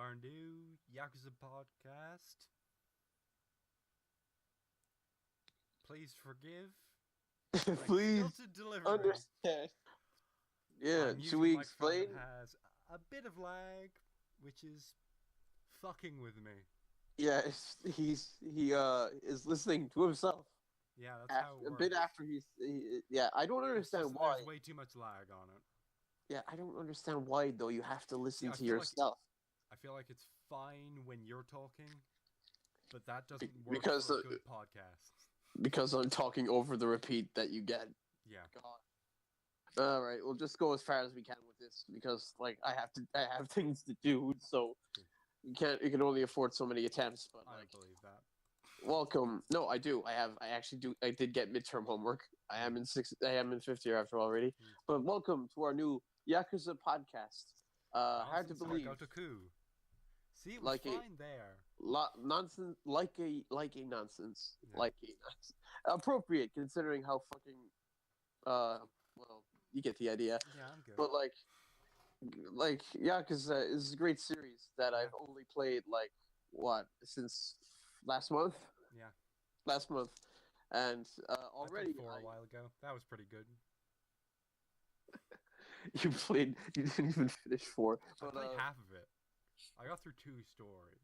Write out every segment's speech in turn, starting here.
our new Yakuza podcast. Please forgive. I failed Please to deliver. understand. Yeah, I'm should using a we microphone that explain? has a bit of lag, which is fucking with me. Yeah, he is listening to himself Yeah, that's how it after a bit works. after yeah, I don't It's understand just there's why. way too much lag on it. Yeah, I don't understand why though. You have to See, listen I to feel like yourself I feel like it's fine when you're talking, but that be- doesn't work because for a uh, good podcast. because I'm talking over the repeat that you get. Yeah. God. All right, we'll just go as far as we can with this because like I have things to do, so you can only afford so many attempts. But I don't like, believe that. welcome. No, I do. I actually do. I did get midterm homework. Hmm. I am in fifth year after already. Hmm. But welcome to our new Yakuza podcast. Hard to Nonsense by believe, Gotoku. See, it was like a fine there. nonsense, like a nonsense, Yeah. like a nonsense. Appropriate considering how fucking well, you get the idea. Yeah, I'm good. But like Yakuza is a great series that Yeah. I've only played like what since last month. Yeah. Last month, and I played already 4 a I while ago. That was pretty good. you didn't even finish four, I but played half of it. I got through 2 stories.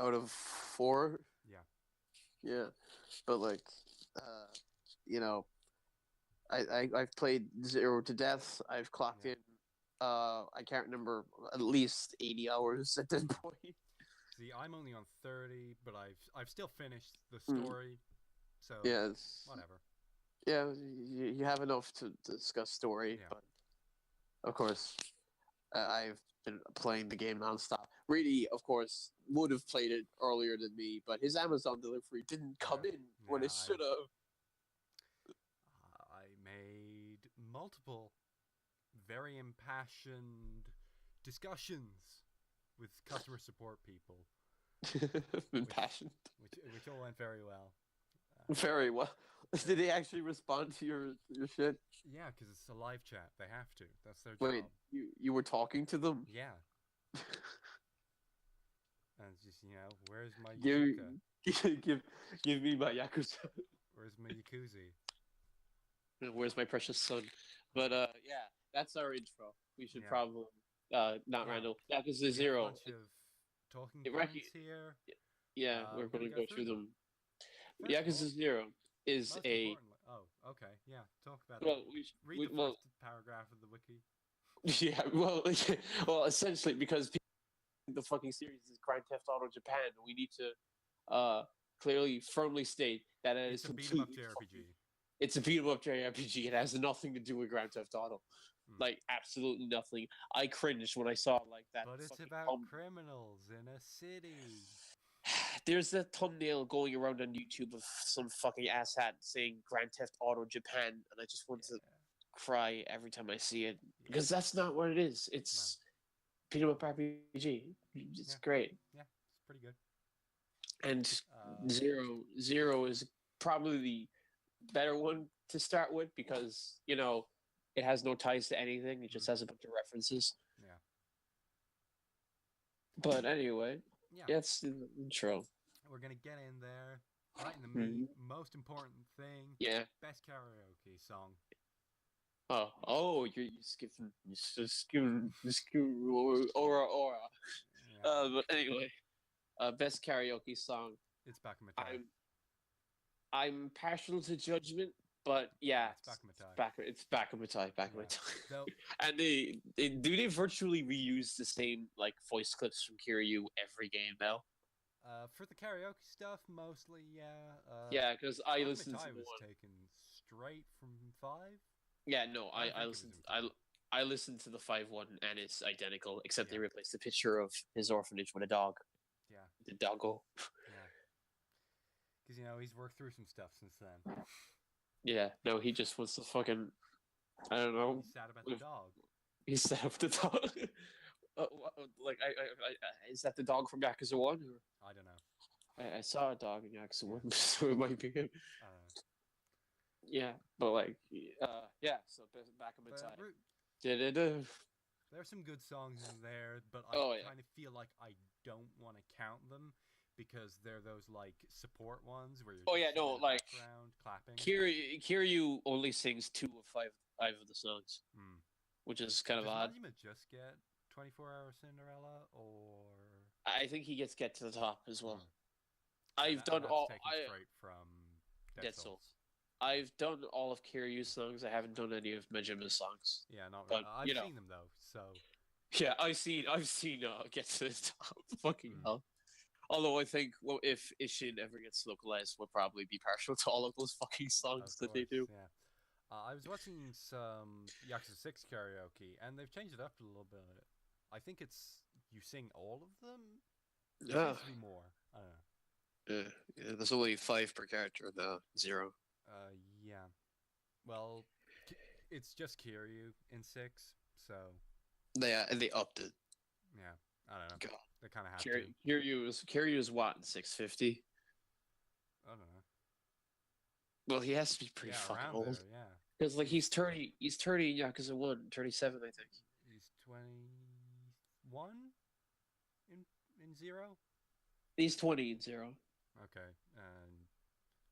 out of four, Yeah. yeah, but like uh, you know, I've played zero to death. I've clocked Yeah. in. I can't remember at least 80 hours at this point. See, I'm only on 30, but I've still finished the Mm, story. So, yeah, whatever. yeah, you have enough to discuss story, Yeah. but of course, I've been playing the game nonstop. Really, of course, would have played it earlier than me, but his Amazon delivery didn't come Yeah. in when Yeah, it should have. I made multiple very impassioned discussions with customer support people, Been which passionate. which all went very well. Very well. Uh, Did they actually respond to your shit? yeah, because it's a live chat. They have to. That's their Wait, job. you were talking to them? Yeah, and it's just where's my Give Yuzuka? give give me my Yakuza. Where's my Yakuza? Where's my precious son? But yeah, that's our intro. We should Yeah, probably not yeah. Randall. Yakuza We have a Zero. bunch of talking It, points here. yeah, We're we're gonna gonna go go through through them. them. First of Yakuza all, Zero is most a importantly, oh, okay, yeah. Talk about that. well, Read the well, first paragraph of the wiki. yeah, well, well, essentially because the fucking series is Grand Theft Auto Japan, we need to uh clearly, firmly state that it is It's a beat 'em up completely fucking. JRPG. It's a beat 'em up JRPG. It has nothing to do with Grand Theft Auto. Hmm. Like absolutely nothing. I cringed when I saw like that But it's fucking about criminals in a city. There's a thumbnail going around on YouTube of some fucking asshat saying Grand Theft Auto Japan, and I just want to Yeah, cry every time I see it yeah. because that's not what it is. No. It's beat 'em up RPG. It's Yeah, great, yeah. It's pretty good. and Uh, zero is probably the better one to start with because it has no ties to anything. It hmm, just has a bunch of references. yeah, But anyway, yeah. that's the intro. We're gonna get in there, right in the meat. Mhm. Most important thing: Yeah. best karaoke song. Oh, you're skipping aura. Yeah, But anyway, best karaoke song. it's Bakamatai. I'm I'm partial to judgment, but Yeah, yeah, it's Bakamatai. it's back of my tie, back of my Yeah. tie. Though, And they virtually reuse the same like voice clips from Kiryu every game now. for the karaoke stuff, mostly, yeah. Yeah, because I listened to Bakamatai the was one. taken straight from 5. Yeah, no, I don't I think it was listened. in 5. I listened to the 5 one, and it's identical, except they Yeah, replaced the picture of his orphanage with a dog, yeah, the doggo. yeah. Because, he's worked through some stuff since then. Yeah, no, he just wants to fucking. I don't He's know. sad about the dog. He set up the dog. Like, is that the dog from Yakuza One? Or I don't know. I saw a dog in Yakuza Yeah, One, so it might be him. I don't know. Yeah, but like, yeah. So back of my But time. Da-da-da. There's some good songs in there, but I Oh yeah. kind of feel like I don't want to count them because they're those like support ones where you're Oh just yeah, no, in the like background clapping. Kiryu only sings five of the songs, Hmm. which is kind of Does odd. Majima just get 24-hour Cinderella, or I think he gets get to the top as well. hmm. I've And done that's all taken straight from Dead Dead Souls. Souls. I've done all of Kiryu's songs. I haven't done any of Majima's songs. Yeah, not really. But I've seen them though, so yeah, I've seen get to the top. Fucking hmm. hell. Although I think, well, if Ishin ever gets localized, we'll probably be partial to all of those fucking songs Of that they course, do. yeah. I was watching some Yakuza 6 karaoke, and they've changed it up a little bit. I think it's you sing all of them. There Yeah, seems to be more. I don't know. yeah. There's only 5 per character now. 0. Yeah. Well, it's just Kiryu in 6, so They upped it. yeah. I don't know. God, They kind of had to. Kiryu is what in 650. I don't know. Well, he has to be pretty Yeah, fucking around old. there. Yeah. Because like he's 30 in Yakuza 1, 37 I think. He's 21 in 0. He's 20 in 0. Okay, and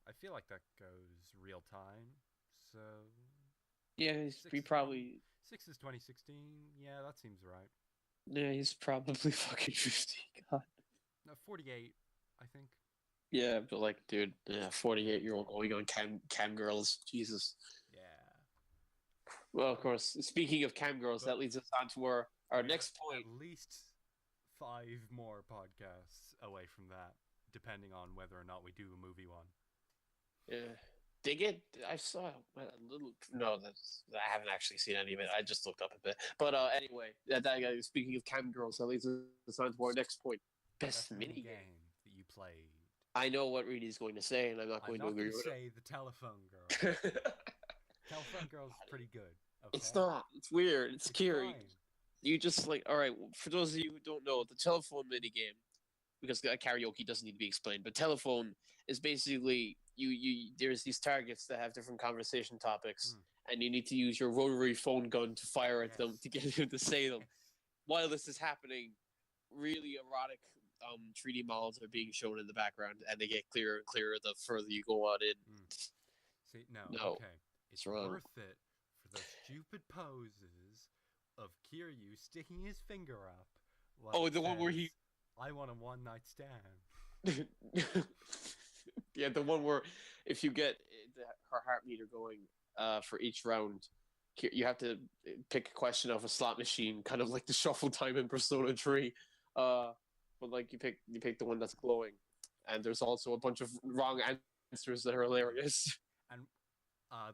I feel like that goes real time. So Yeah, he probably 6 is 2016. Yeah, that seems right. yeah, he's probably fucking 50. God. No, 48, I think. Yeah, but like, dude, yeah, 48-year-old going on cam girls, Jesus. Yeah. Well, of course. Speaking of cam girls, But that leads us on to our we are next point. at least 5 more podcasts away from that, depending on whether or not we do a movie one. Yeah. They get. I saw a little. No, I haven't actually seen any of it. I just looked up a bit. But anyway, speaking of cam girls, that leads us on to our next point. Best mini game that you played. I know what Reedy's going to say, and I'm not going to agree with say the Telephone Girl. it. Telephone Girl's pretty good. Okay? It's not. It's weird. It's scary. Fine. You just like, all right. For those of you who don't know, the telephone mini game, because karaoke doesn't need to be explained, but telephone is basically you. There's these targets that have different conversation topics, and you need to use your rotary phone gun to fire at them to get them to say them. While this is happening, really erotic 3D models are being shown in the background, and they get clearer and clearer the further you go on in. See, no, okay. It's wrong. worth it for those stupid poses of Kiryu sticking his finger up. Like the one where he... I want a one-night stand. Yeah, the one where if you get her heart meter going for each round, you have to pick a question off a slot machine, kind of like the shuffle time in Persona 3. But like you pick the one that's glowing, and there's also a bunch of wrong answers that are hilarious. And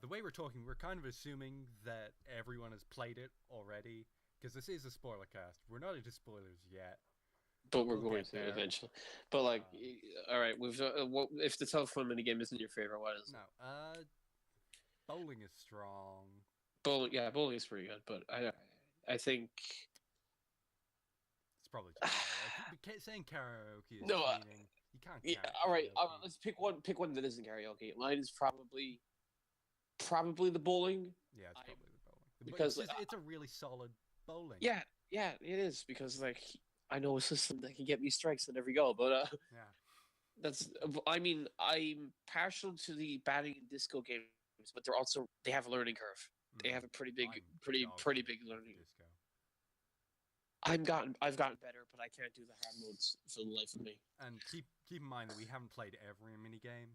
the way we're talking, we're kind of assuming that everyone has played it already, because this is a spoiler cast. We're not into spoilers yet, but we're going to eventually. But like, all right, we've if the telephone mini game isn't your favorite, what is it? No, bowling is strong. Bowling is pretty good, but I think. Probably saying karaoke is no. cheating. You can't. Yeah. All right. Let's pick one. Pick one that isn't karaoke. Mine is probably the bowling. Yeah, it's probably the bowling because it's a really solid bowling. Yeah, it is because like I know a system that can get me strikes at every go, but yeah, that's. I mean, I'm partial to the batting and disco games, but they have a learning curve. They have a pretty big learning. Disco. I've gotten better, but I can't do the hard modes for the life of me. And keep in mind that we haven't played every minigame.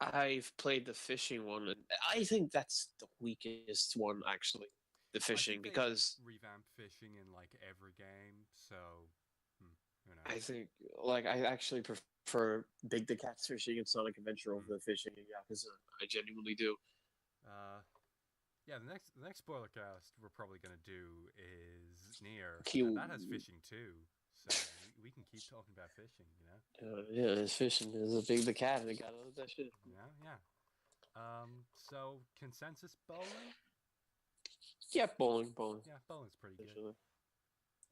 I've played the fishing one, and I think that's the weakest one, actually. The fishing, because revamp fishing in like every game, so who knows? I think I actually prefer Big the Cat's fishing and Sonic Adventure over the fishing in Yakuza. I genuinely do. Yeah, the next spoiler cast we're probably gonna do is Nier. That has fishing too, so we can keep talking about fishing, you know. Yeah, it's fishing. There's a Big the Cat. They got all that shit. Yeah. So consensus bowling. Yeah, bowling. Yeah, bowling's pretty good.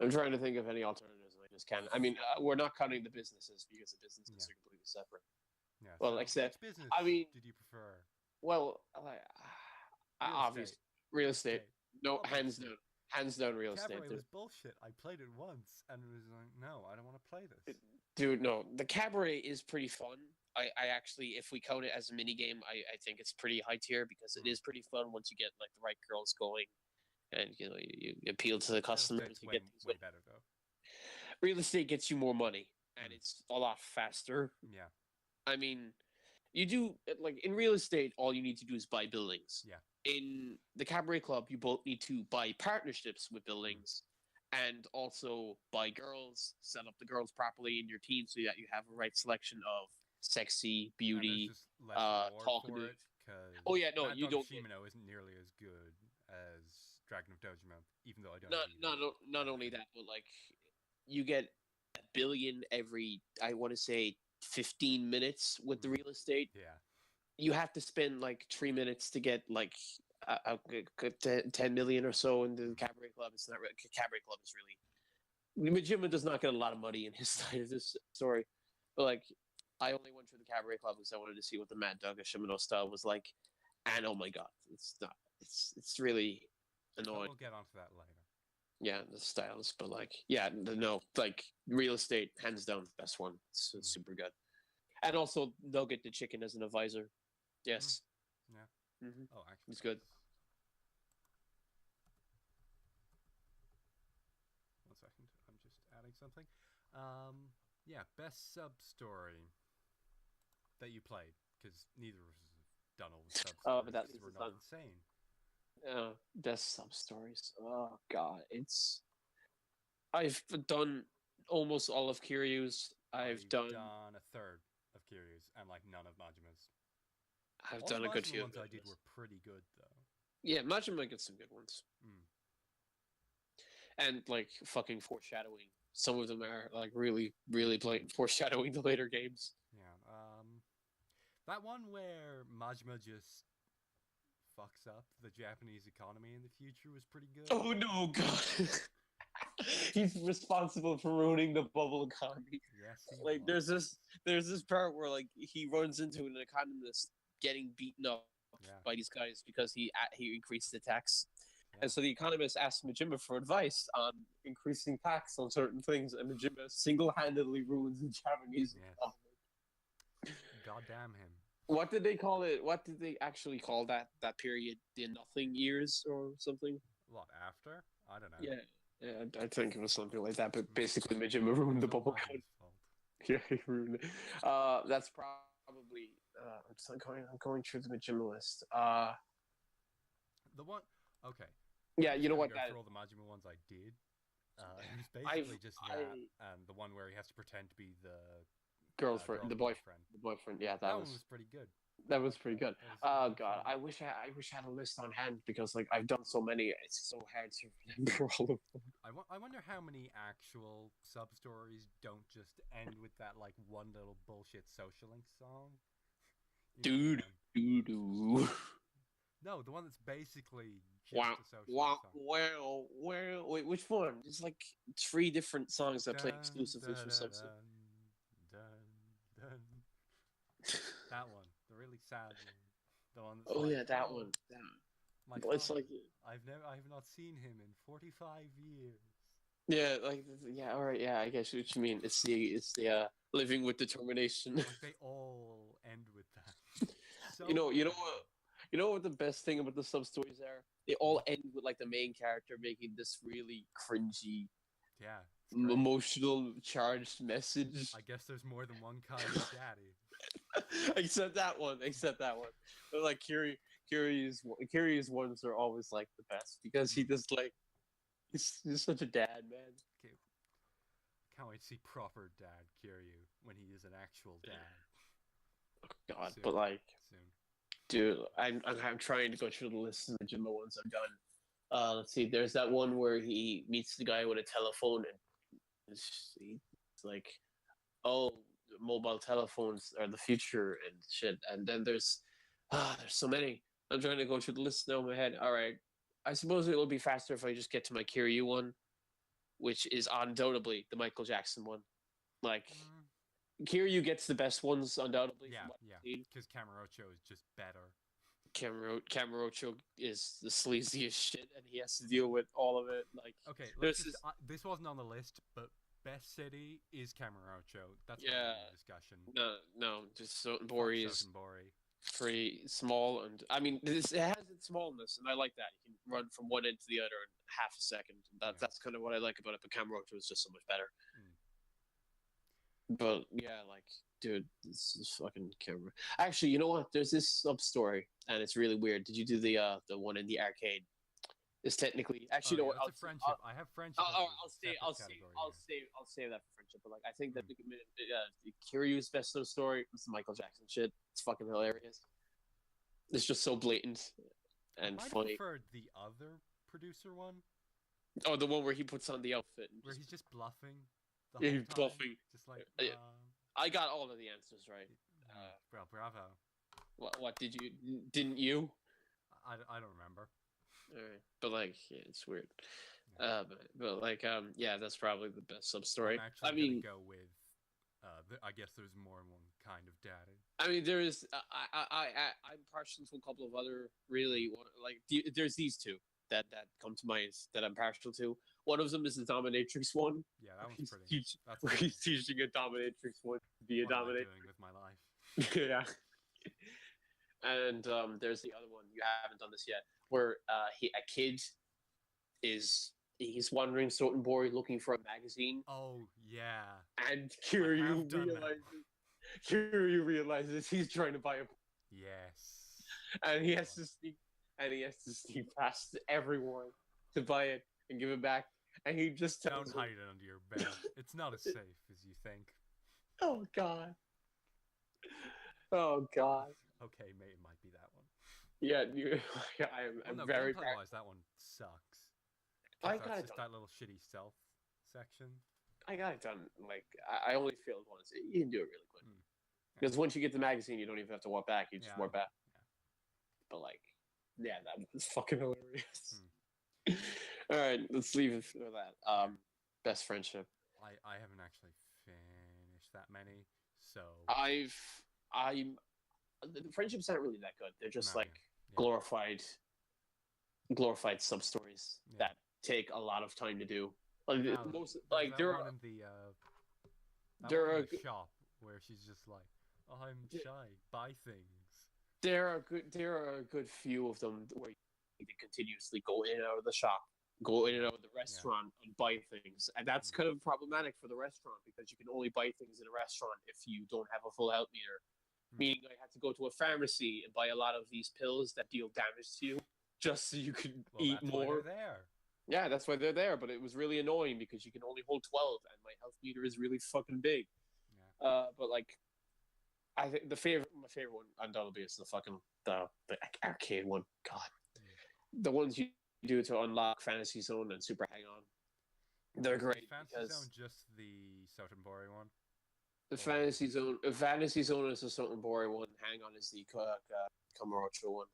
I'm trying to think of any alternatives, and I just can't. I mean, we're not counting the businesses because the businesses are completely separate. Yeah. Well, so except business. I mean, did you prefer? Well, obviously, real estate. No, hands Hands down, real estate. Cabaret was bullshit. I played it once and it was like, no, I don't want to play this. Dude, no, the cabaret is pretty fun. I actually, if we count it as a mini game, I think it's pretty high tier because it is pretty fun once you get like the right girls going, and you appeal to the customers. You way, get these way better though. real estate gets you more money, and it's a lot faster. Yeah. I mean, you do like in real estate, all you need to do is buy buildings. Yeah. In the cabaret club, you both need to buy partnerships with buildings. And also buy girls, set up the girls properly in your team so that you have a right selection of sexy, beauty, talkative. Oh yeah, no, you don't. Shimano isn't nearly as good as Dragon of Dojima, even though I don't. Not only that, but like you get a billion every, I want to say, 15 minutes with the real estate. Yeah. You have to spend like 3 minutes to get like 10 million or so into the cabaret club. It's not really, cabaret club is really, Majima does not get a lot of money in his side of this story, but like I only went through the cabaret club because I wanted to see what the Mad Dog Shimano style was like, and oh my god, it's really annoying. We'll get onto that later. Yeah, the styles, but like no, like real estate, hands down, best one. It's super good, and also they'll get the chicken as an advisor. Yes. Yeah. Mm-hmm. Oh, actually, it's good. 1 second, I'm just adding something. Yeah, best sub story that you played, because neither of us have done all the sub stories. But that we're not insane. Best sub stories. Oh god, I've done almost all of Kiryu's. I've done a third of Kiryu's and like none of Majima's. I've all done a good few. Ones I did were pretty good though. Yeah, Majima gets some good ones. And like fucking foreshadowing. Some of them are like really, really playing foreshadowing the later games. Yeah. That one where Majima just fucks up the Japanese economy in the future was pretty good. Oh no, god. He's responsible for ruining the bubble economy. Yes. Like there's this part where like he runs into an economist getting beaten up by these guys because he increased the tax. Yeah. And so the economist asks Majima for advice on increasing tax on certain things, and Majima single-handedly ruins the Japanese economy. God damn him. What did they call it? What did they actually call that period? The nothing years or something? What, after? I don't know. Yeah, I think it was something like that, but basically Majima ruined the bubble economy. Yeah, he ruined it. That's probably... I'm going through the Majima list. The one... Okay. Yeah, you know what? For all the Majima ones I did, it was basically just that, and the one where he has to pretend to be the girlfriend, the boyfriend. The boyfriend, yeah, that one was pretty good. That was pretty good. Oh god, I wish I had a list on hand because like I've done so many. It's so hard to remember all of them. I wonder how many actual sub stories don't just end with that like one little bullshit Social Link song. Dude. No, the one that's basically just a Social Link song. Well, wait, which one? There's like 3 different songs that play exclusively for Subs. That one, the really sad one, the one. That's that one. My it's like I've not seen him in 45 years. Yeah, all right, yeah, I guess what you mean. It's the living with determination. Like they all end with that. So you know what the best thing about the sub stories are? They all end with like the main character making this really cringy, emotional charged message. I guess there's more than one kind of daddy. Except that one. But like Kiryu's ones are always like the best because he just like he's such a dad, man. Okay. Can't wait to see proper dad Kiryu when he is an actual dad. Oh god, soon. But like dude, I'm trying to go through the list of the Majima ones I've done. Let's see, there's that one where he meets the guy with a telephone and it's like, oh, mobile telephones are the future and shit. And then there's so many. I'm trying to go through the list now in my head. All right, I suppose it will be faster if I just get to my Kiryu one, which is undoubtedly the Michael Jackson one. Like, Kiryu gets the best ones, undoubtedly. Yeah, because Kamurocho is just better. Kamurocho is the sleaziest shit, and he has to deal with all of it. Like, Okay, there's this, this wasn't on the list, but best city is Kamurocho. That's not yeah, a discussion. no, just Fuck Sotenbori is Sotenbori. pretty small, and I mean, it has its smallness, and I like that. You can run from one end to the other in half a second. That's kind of what I like about it. But Kamurocho is just so much better. But yeah, like, dude, this is fucking camera. Actually, you know what? There's this sub story, and it's really weird. Did you do the one in the arcade? It's technically actually no. That's a friendship. I have friendship. I'll save that for friendship. But like, I think that Kiryu's best sub story was the Michael Jackson shit. It's fucking hilarious. It's just so blatant and funny. I preferred the other producer one. Oh, the one where he puts on the outfit, and where he's just bluffing. He's bluffing. Just like. I got all of the answers right. Well, bravo. What didn't you? I don't remember. Alright. But like, yeah, it's weird. Yeah. But like, yeah, that's probably the best sub story. I mean, go with. I guess there's more than one kind of daddy. I mean, there is. I'm partial to a couple of other really like. There's these two that come to mind that I'm partial to. One of them is the dominatrix one. Yeah, that one's pretty. Where he's teaching a dominatrix one to be a dominatrix. What am I doing with my life? Yeah. And there's the other one, you haven't done this yet, where a kid he's wandering Sotenbori looking for a magazine. Oh yeah. And Kiryu realizes he's trying to buy a. Yes. And he has to sneak past everyone to buy it and give it back. And he just tells Don't hide it under your bed. It's not as safe as you think. Oh god. Oh god. Okay, mate, it might be that one. Yeah, I'm very. Gameplay-wise, that one sucks. I got just that little shitty stealth section. I got it done. Like I only failed once. You can do it really quick. Because once you get the magazine, you don't even have to walk back. You just walk back. Yeah. But like, yeah, that was fucking hilarious. All right, let's leave it for that. Best friendship. I haven't actually finished that many, so the friendships aren't really that good. They're just glorified sub stories that take a lot most there are a shop where she's just like, oh, I'm shy, buy things. There are a good few of them where you need to continuously go in and out of the shop, go in and out of the restaurant and buy things, and that's kind of problematic for the restaurant because you can only buy things in a restaurant if you don't have a full health meter. Meaning I had to go to a pharmacy and buy a lot of these pills that deal damage to you just so you could eat more. Why they're there. Yeah, that's why they're there, but it was really annoying because you can only hold 12 and my health meter is really fucking big. Yeah. But like, I think my favorite one undoubtedly is the arcade one. God. Yeah. The ones you do to unlock Fantasy Zone and Super Hang On. They're great. Fantasy Zone just the Sotenbori one? The Fantasy Zone is the Sotenbori one. Hang On is the Kamurocho one.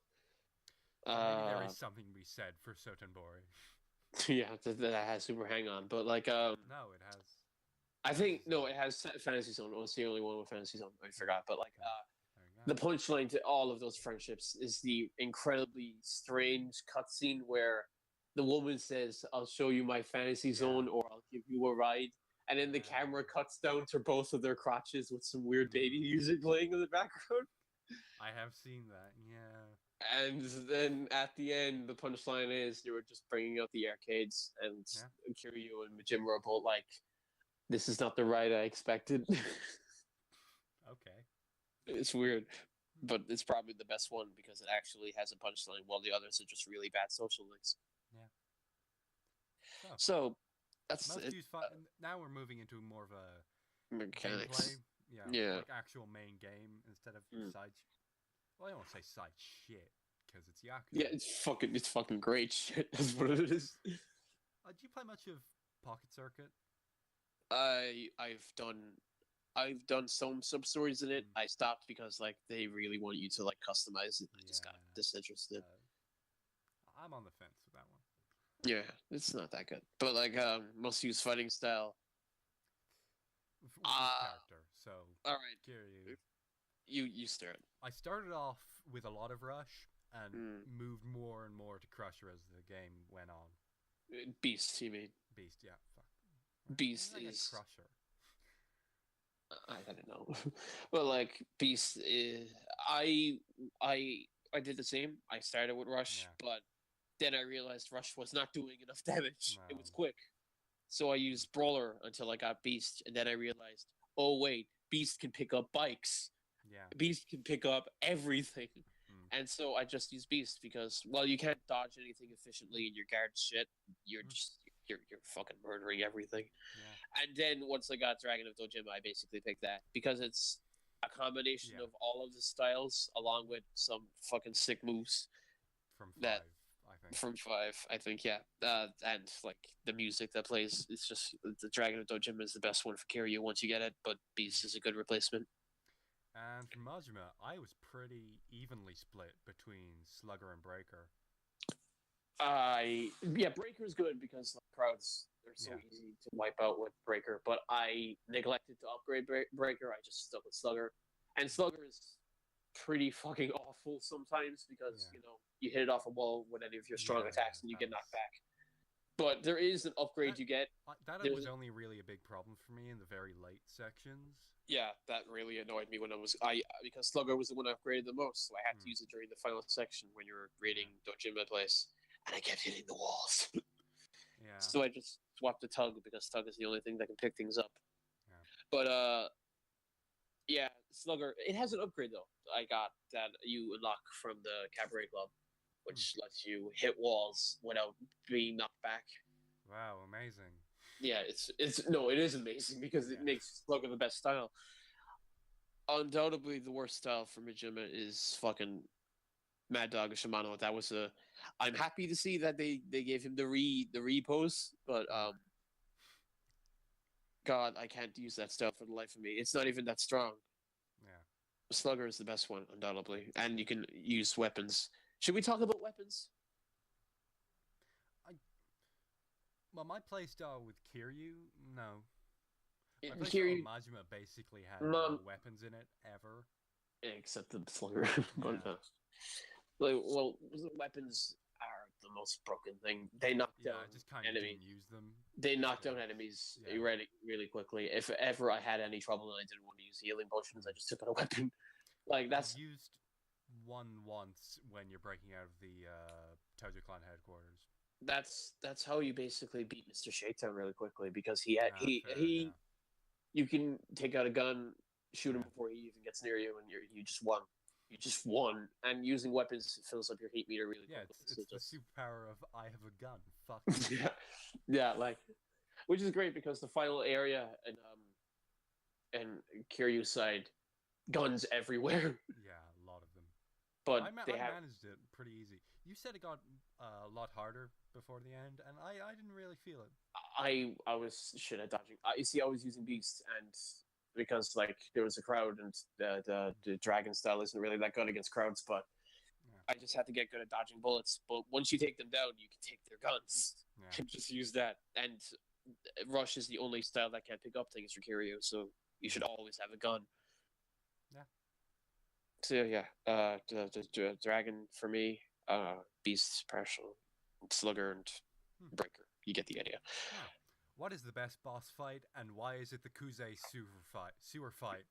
Maybe there is something to be said for Sotenbori. Yeah, that has Super Hang On, but like no, it has. I think no, it has Fantasy Zone. Oh, it's the only one with Fantasy Zone. I forgot, but like the punchline to all of those friendships is the incredibly strange cutscene where the woman says, "I'll show you my Fantasy Zone, or I'll give you a ride." And then the camera cuts down to both of their crotches with some weird baby music playing in the background. I have seen that, yeah. And then at the end, the punchline is they were just bringing out the arcades, and Kiryu and Majima are both like, "This is not the ride I expected." Okay. It's weird, but it's probably the best one because it actually has a punchline, while the others are just really bad social links. Yeah. So that's it. Now we're moving into more of a mechanics. Gameplay. Yeah. Like actual main game instead of side. Well, I don't want to say side shit because it's Yakuza. Yeah, it's fucking great shit. That's what it is. Do you play much of Pocket Circuit? I've done some sub stories in it. I stopped because like they really want you to like customize it. I just got disinterested. I'm on the fence with that one. Yeah, it's not that good. But like most use fighting style. Character. So all right, Kiryu. You start. I started off with a lot of rush, and moved more and more to Crusher as the game went on. Beast, you mean? Beast, yeah. Fuck. Beast Why did I get is. Crusher. I don't know. Well, like Beast, I did the same. I started with Rush, Yeah. but then I realized Rush was not doing enough damage. It was No. quick, so I used Brawler until I got Beast, and then I realized, oh wait, Beast can pick up bikes. Yeah. Beast can pick up everything. Mm. And so I just use Beast because, well, you can't dodge anything efficiently in your guard shit. You're just you're fucking murdering everything. Yeah. And then once I got Dragon of Dojima, I basically picked that because it's a combination Yeah. of all of the styles along with some fucking sick moves From 5, that I think. from 5, I think, yeah. And like the music that plays, it's just the Dragon of Dojima is the best one for Kiryu once you get it, but Beast is a good replacement. And for Majima, I was pretty evenly split between Slugger and Breaker. Breaker's good because like, crowds are so easy to wipe out with Breaker, but I neglected to upgrade Breaker. I just stuck with Slugger, and Slugger is pretty fucking awful sometimes because you hit it off a wall with any of your strong attacks and you get knocked back. But there is an upgrade you get. That was only really a big problem for me in the very late sections. Yeah, that really annoyed me when because Slugger was the one I upgraded the most, so I had to use it during the final section when you were raiding Dojima place, and I kept hitting the walls. Yeah. So I just swapped to Tug because Tug is the only thing that can pick things up. Yeah. But Slugger, it has an upgrade though. I got that you unlock from the Cabaret Club, which lets you hit walls without being knocked back. Wow, amazing. Yeah, it is amazing because it makes Slugger the best style. Undoubtedly, the worst style for Majima is fucking Mad Dog Shimano. That was I'm happy to see that they gave him the repose, but God, I can't use that style for the life of me. It's not even that strong. Yeah. Slugger is the best one, undoubtedly, and you can use weapons. Should we talk about weapons? Well, my playstyle with Kiryu, no. My playstyle Kiryu, with Majima basically had no weapons in it, ever. Except the Slugger. Well, weapons are the most broken thing. They knock down I just kind of enemies. didn't use them. They knock down enemies really, really quickly. If ever I had any trouble and I didn't want to use healing potions, I just took out a weapon. Like that's I used one once when you're breaking out of the Tojo Clan headquarters. That's how you basically beat Mr. Shakedown really quickly because you can take out a gun, shoot him before he even gets near you, and you just won. You just won, and using weapons fills up your heat meter really quickly. Yeah, it's the superpower of I have a gun. Fuck. yeah, like, which is great because the final area and Kiryu's side, guns everywhere. Yeah, a lot of them. But I managed it pretty easy. You said it got a lot harder before the end, and I didn't really feel it. I was shit at dodging. You see, I was using Beast, and because like there was a crowd, and the dragon style isn't really that good against crowds, but I just had to get good at dodging bullets. But once you take them down, you can take their guns and just use that. And Rush is the only style that can't pick up things for Kiryu, so you should always have a gun. Yeah. So yeah, the dragon for me, Beast, partial, Slugger, and Breaker. You get the idea. Yeah. What is the best boss fight, and why is it the Kuze sewer fight?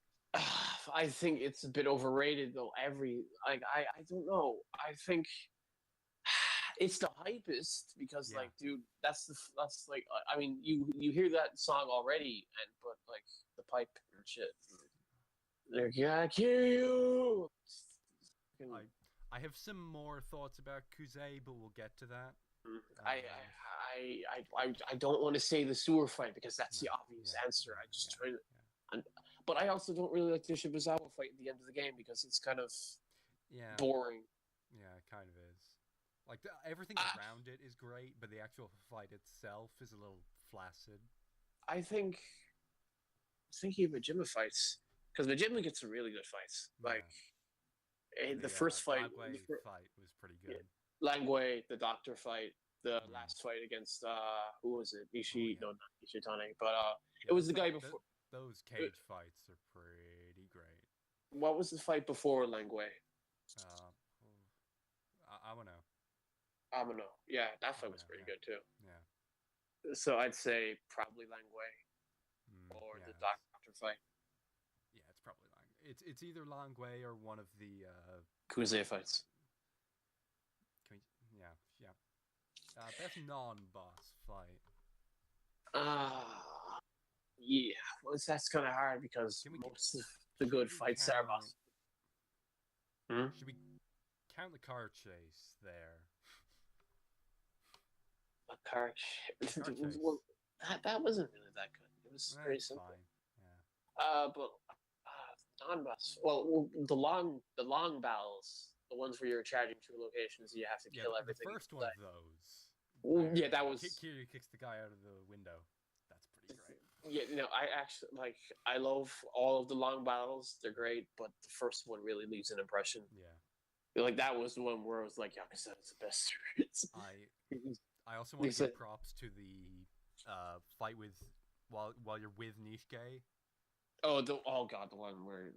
I think it's a bit overrated though. I don't know. I think it's the hypest because like, dude, that's like, I mean, you hear that song already, but like the pipe and shit. Like, yeah, kill you. I have some more thoughts about Kuze, but we'll get to that. I don't want to say the sewer fight because that's the obvious answer. I just try to, but I also don't really like the Shibuzawa fight at the end of the game because it's kind of boring. Yeah, it kind of is. Like everything around it is great, but the actual fight itself is a little flaccid. I think thinking of Majima fights because Majima gets some really good fights. Like the first fight, fight was pretty good. Langway, the doctor fight, the last fight against who was it? No, not Ishitani, but it was the guy before. Those cage fights are pretty great. What was the fight before Langway? Amano. Amano. Yeah, that fight was Amano, pretty yeah. good too. Yeah. So I'd say probably Langway or Yeah, the Doctor fight. yeah, it's probably it's either Langway or one of the Kuze fights. can we, yeah. Best non-boss fight. Yeah. Well, that's kind of hard because Can we most of the good fights are boss. Should we count the car chase there? A car chase. Well, that wasn't really that good. It was very simple. Fine. Yeah. But non-boss. Well, the long battles, the ones where you're charging through locations, you have to kill everything. The first one of those. Well, yeah, that was. Kiryu kicks the guy out of the window. That's pretty great. Yeah, I actually I love all of the long battles. They're great, but the first one really leaves an impression. Yeah. Like that was the one where I was like, Yakuza is the best series. I also want to give props to the fight with while you're with Nishike. Oh god, the one where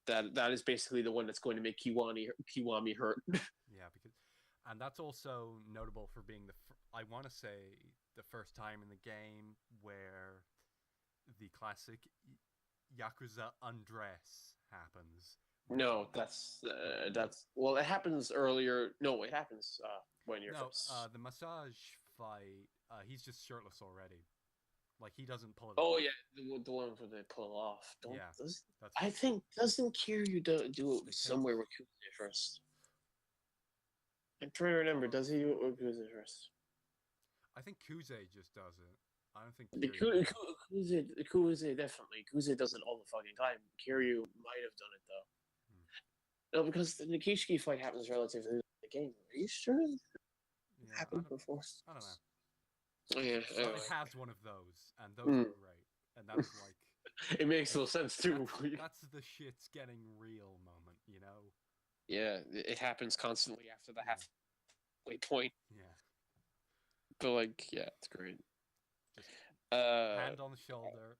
that is basically the one that's going to make Kiwami hurt. Yeah, and that's also notable for being I want to say the first time in the game where the classic Yakuza undress happens. No, that's well, it happens earlier. No, it happens when you're the massage fight. He's just shirtless already. Like he doesn't pull it. Oh off. Yeah, the one where they pull off. Yeah, I think doesn't Kiryu do it somewhere with Kuze first? I'm trying to remember. Does he do it with Kuze first? I think Kuze just does it. I don't think Kuze definitely. Kuze does it all the fucking time. Kiryu might have done it though. No, because the Nikishiki fight happens relatively in the game. Are you sure? It happened before. I don't know. Oh, yeah, anyway. It has one of those, and those are great. And that's like it makes no sense too. That's the shit's getting real moment, you know? Yeah, it happens constantly after the halfway point. Yeah. But like, yeah, it's great. Just hand on the shoulder,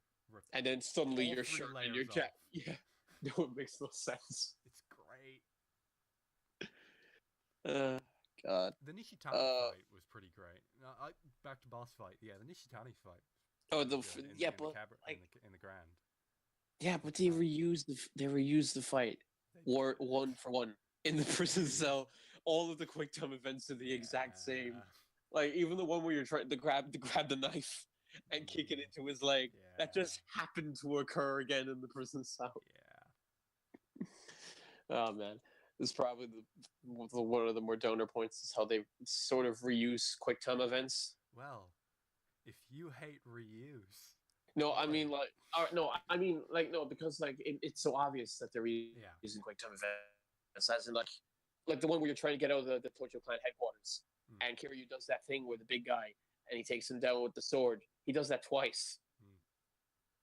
and then suddenly your shirt and your jacket. Yeah, no, it makes no sense. It's great. God. The Nishitani fight was pretty great. Back to boss fight. Yeah, the Nishitani fight. Oh, but in the Grand. Yeah, but they reused the fight, one for one in the prison cell. All of the quick time events are the exact same. Like even the one where you're trying to grab the knife and kick it into his leg. Yeah. That just happened to occur again in the prison cell. Yeah. Oh man. This is probably one of the more donor points is how they sort of reuse quick time events. Well, if you hate reuse. No, I mean because it's so obvious that they're using quick time events, as in like the one where you're trying to get out of the Tokyo Clan headquarters, and Kiryu does that thing with the big guy, and he takes him down with the sword. He does that twice.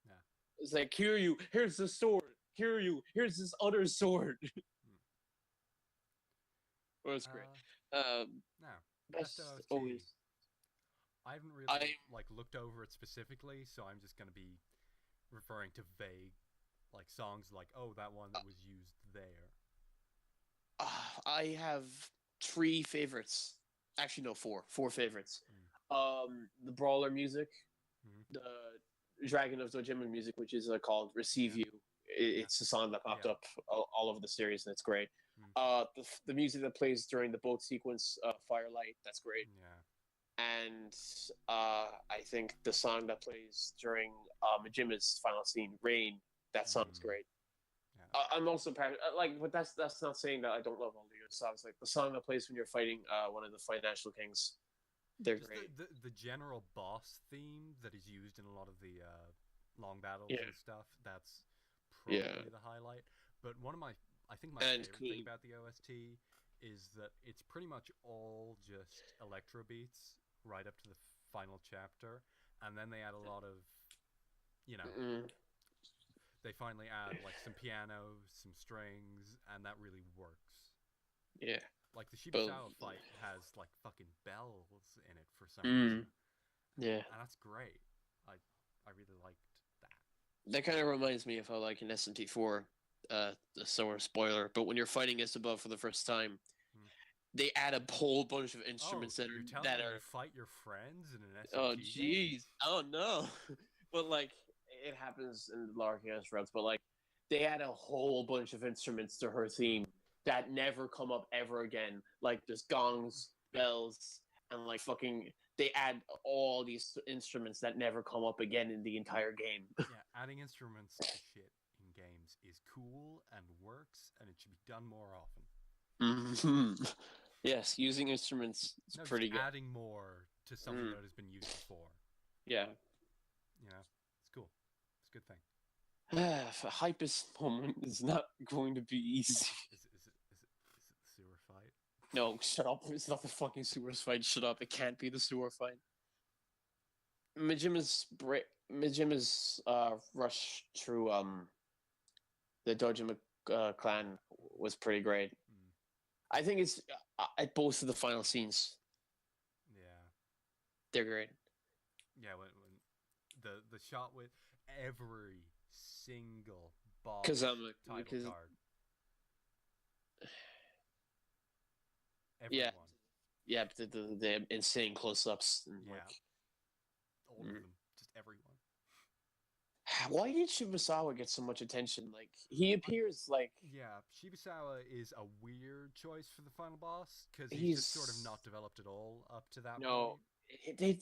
Yeah. It's like, Kiryu, here's the sword. Kiryu, here's this other sword. Well, it's great. Best OST. I haven't really looked over it specifically, so I'm just going to be referring to vague songs like, oh, that one that was used there. I have 3 favorites. Actually, no, 4. 4 favorites. The Brawler music, the Dragon of Dojima music, which is called Receive You. It's a song that popped up all over the series, and it's great. The music that plays during the boat sequence, Firelight, that's great. Yeah. And I think the song that plays during Majima's final scene, Rain, that song's great. Yeah. I'm also but that's not saying that I don't love all the other songs. Like the song that plays when you're fighting one of the financial kings, they're great. The general boss theme that is used in a lot of the long battles and stuff, that's probably the highlight. But I think my favorite thing about the OST is that it's pretty much all just electro beats right up to the final chapter, and then they add a lot of, they finally add some piano, some strings, and that really works. Yeah. Like the Shibusawa fight has fucking bells in it for some reason. Yeah. And that's great. I really liked that. That kind of reminds me of how in SMT4, the summer spoiler, but when you're fighting Isabel for the first time, they add a whole bunch of instruments that you fight your friends in an SMT Oh game? jeez. Oh no. But like it happens in the Lark Chaos routes, but like they add a whole bunch of instruments to her theme that never come up ever again. Like there's gongs, bells, and like fucking they add all these instruments that never come up again in the entire game. Yeah, adding instruments to shit in games is cool and works, and it should be done more often. Mm-hmm. Yes, using instruments is pretty good. Adding more to something that has been used before. Yeah. You know, it's cool. It's a good thing. A hypest moment is not going to be easy. Is it the sewer fight? No, shut up. It's not the fucking sewer fight. Shut up. It can't be the sewer fight. Mijima's rush through the Dojima clan was pretty great. I think it's at both of the final scenes. Yeah, they're great. Yeah, when the shot with every single boss title card. Everyone. Yeah, but the insane close-ups. And all of them, just everyone. Why did Shibusawa get so much attention? Like, he appears like... Yeah, Shibusawa is a weird choice for the final boss, because he's just sort of not developed at all up to that point.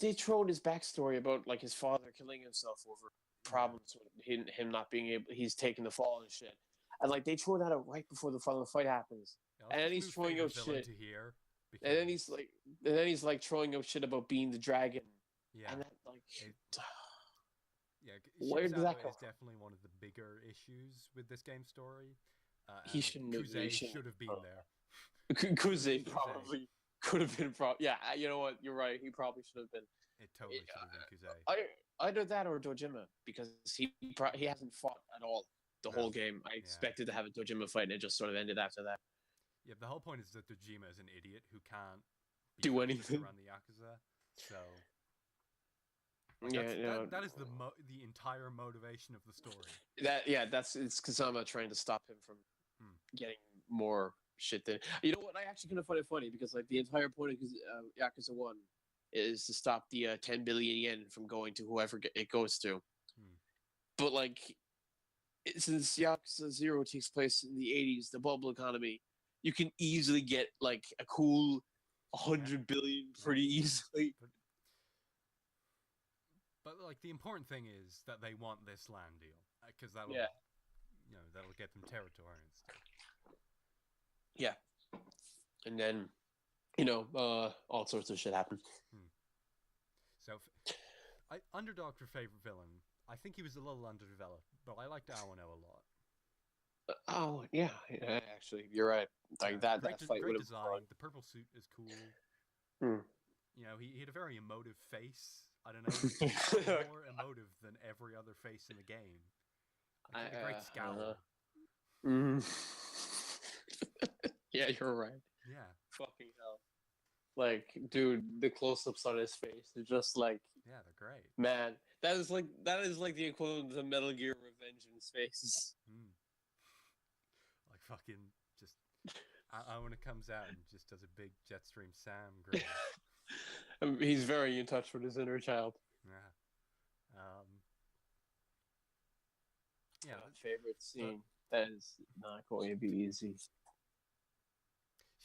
They trolled his backstory about, like, his father killing himself over problems with him not being able... He's taking the fall and shit. And, like, they throw that out right before the final fight happens. Yeah, and then he's throwing out shit. And then he's like throwing out shit about being the dragon. Yeah. And that, like... Yeah, where does that come is definitely one of the bigger issues with this game's story. He should have been there. Kuze probably could have been. Yeah, you know what? You're right. He probably should have been. It totally should have been Kuze. Either that or Dojima, because he hasn't fought at all the whole game. I expected to have a Dojima fight, and it just sort of ended after that. Yeah, the whole point is that Dojima is an idiot who can't do anything to run the Yakuza. So. That is the entire motivation of the story. It's Kazama trying to stop him from getting more shit. You know what? I actually kind of find it funny because like the entire point of Yakuza 1 is to stop the 10 billion yen from going to whoever it goes to. But like, since Yakuza 0 takes place in the 80s, the bubble economy, you can easily get like a cool 100 billion pretty easily. But like the important thing is that they want this land deal because that'll get them territory and stuff. Yeah, and then all sorts of shit happen. So, underdog for favorite villain. I think he was a little underdeveloped, but I liked Awano a lot. Actually, you're right. Like that fight great design. The purple suit is cool. You know, he had a very emotive face. I don't know, more emotive than every other face in the game. Like, a great scowl. Yeah, you're right. Yeah. Fucking hell. Like, dude, the close-ups on his face, they're just like... Yeah, they're great. Man, that is like the equivalent of Metal Gear Revengeance faces. Like fucking just... when it comes out and just does a big Jetstream Sam grin. He's very in touch with his inner child. Yeah. Favorite scene. That is not going to be easy.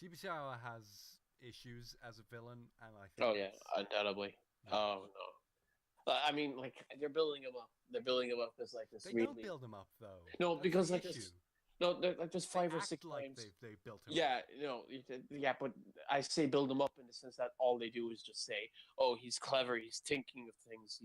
Shibusawa has issues as a villain, and I think. Oh yeah, undoubtedly. Yeah. Oh no. I mean, like they're building him up. They're building him up as like this. They don't build him up though. No, because like this. No, like just 5 or 6 like times. They built him up. But I say build him up in the sense that all they do is just say, "Oh, he's clever. He's thinking of things.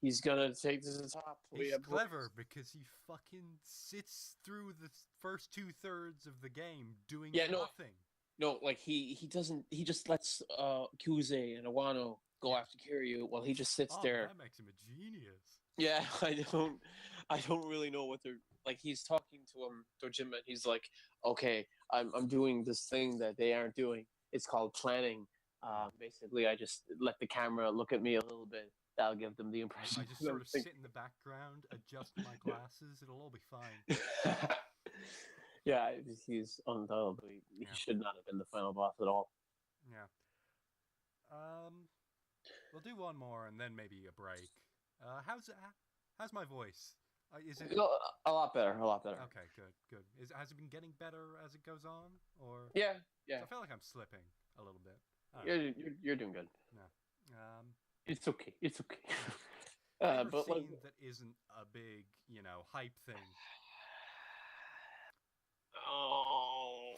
He's gonna take this to the top." He's clever because he fucking sits through the first 2/3 of the game doing nothing. No, like he doesn't. He just lets Kuze and Awano go after Kiryu while he just sits there. That makes him a genius. Yeah, I don't really know what they're like. He's talking to Dojima, and he's like, "Okay, I'm doing this thing that they aren't doing. It's called planning. Basically, I just let the camera look at me a little bit. That'll give them the impression. I just sort of sit in the background, adjust my glasses. It'll all be fine." Yeah, he's undoubtedly he should not have been the final boss at all. Yeah. We'll do one more and then maybe a break. How's my voice? Is it a lot better? A lot better. Okay, good. Has it been getting better as it goes on, or yeah? I feel like I'm slipping a little bit. You're doing good. No. It's okay. It's okay. But scene that isn't a big, hype thing. Oh.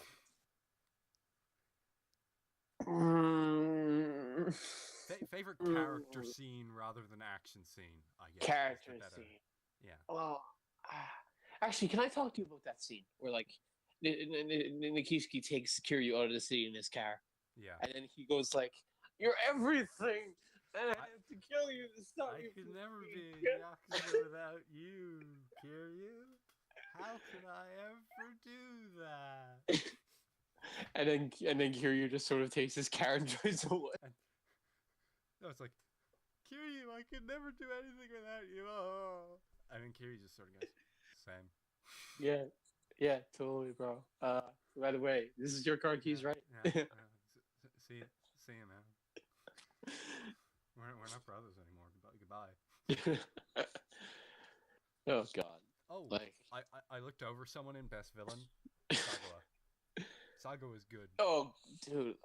Favorite character scene rather than action scene, I guess. Character scene. Yeah. Oh, actually, can I talk to you about that scene where like Nikishiki takes Kiryu out of the city in his car? Yeah. And then he goes like, "You're everything, and I have to kill you to stop you." I could never be Yakuza without you, Kiryu. How could I ever do that? And then Kiryu just sort of takes his car and drives away. No, it's like, Kiryu, I could never do anything without you. Oh. And then Kiryu just sort of goes, same. Yeah, totally, bro. By the way, this is your car keys, right? Yeah. See you, man. We're not brothers anymore. Goodbye. Oh God. Oh, I looked over someone in Best Villain. Saga was good. Oh, dude.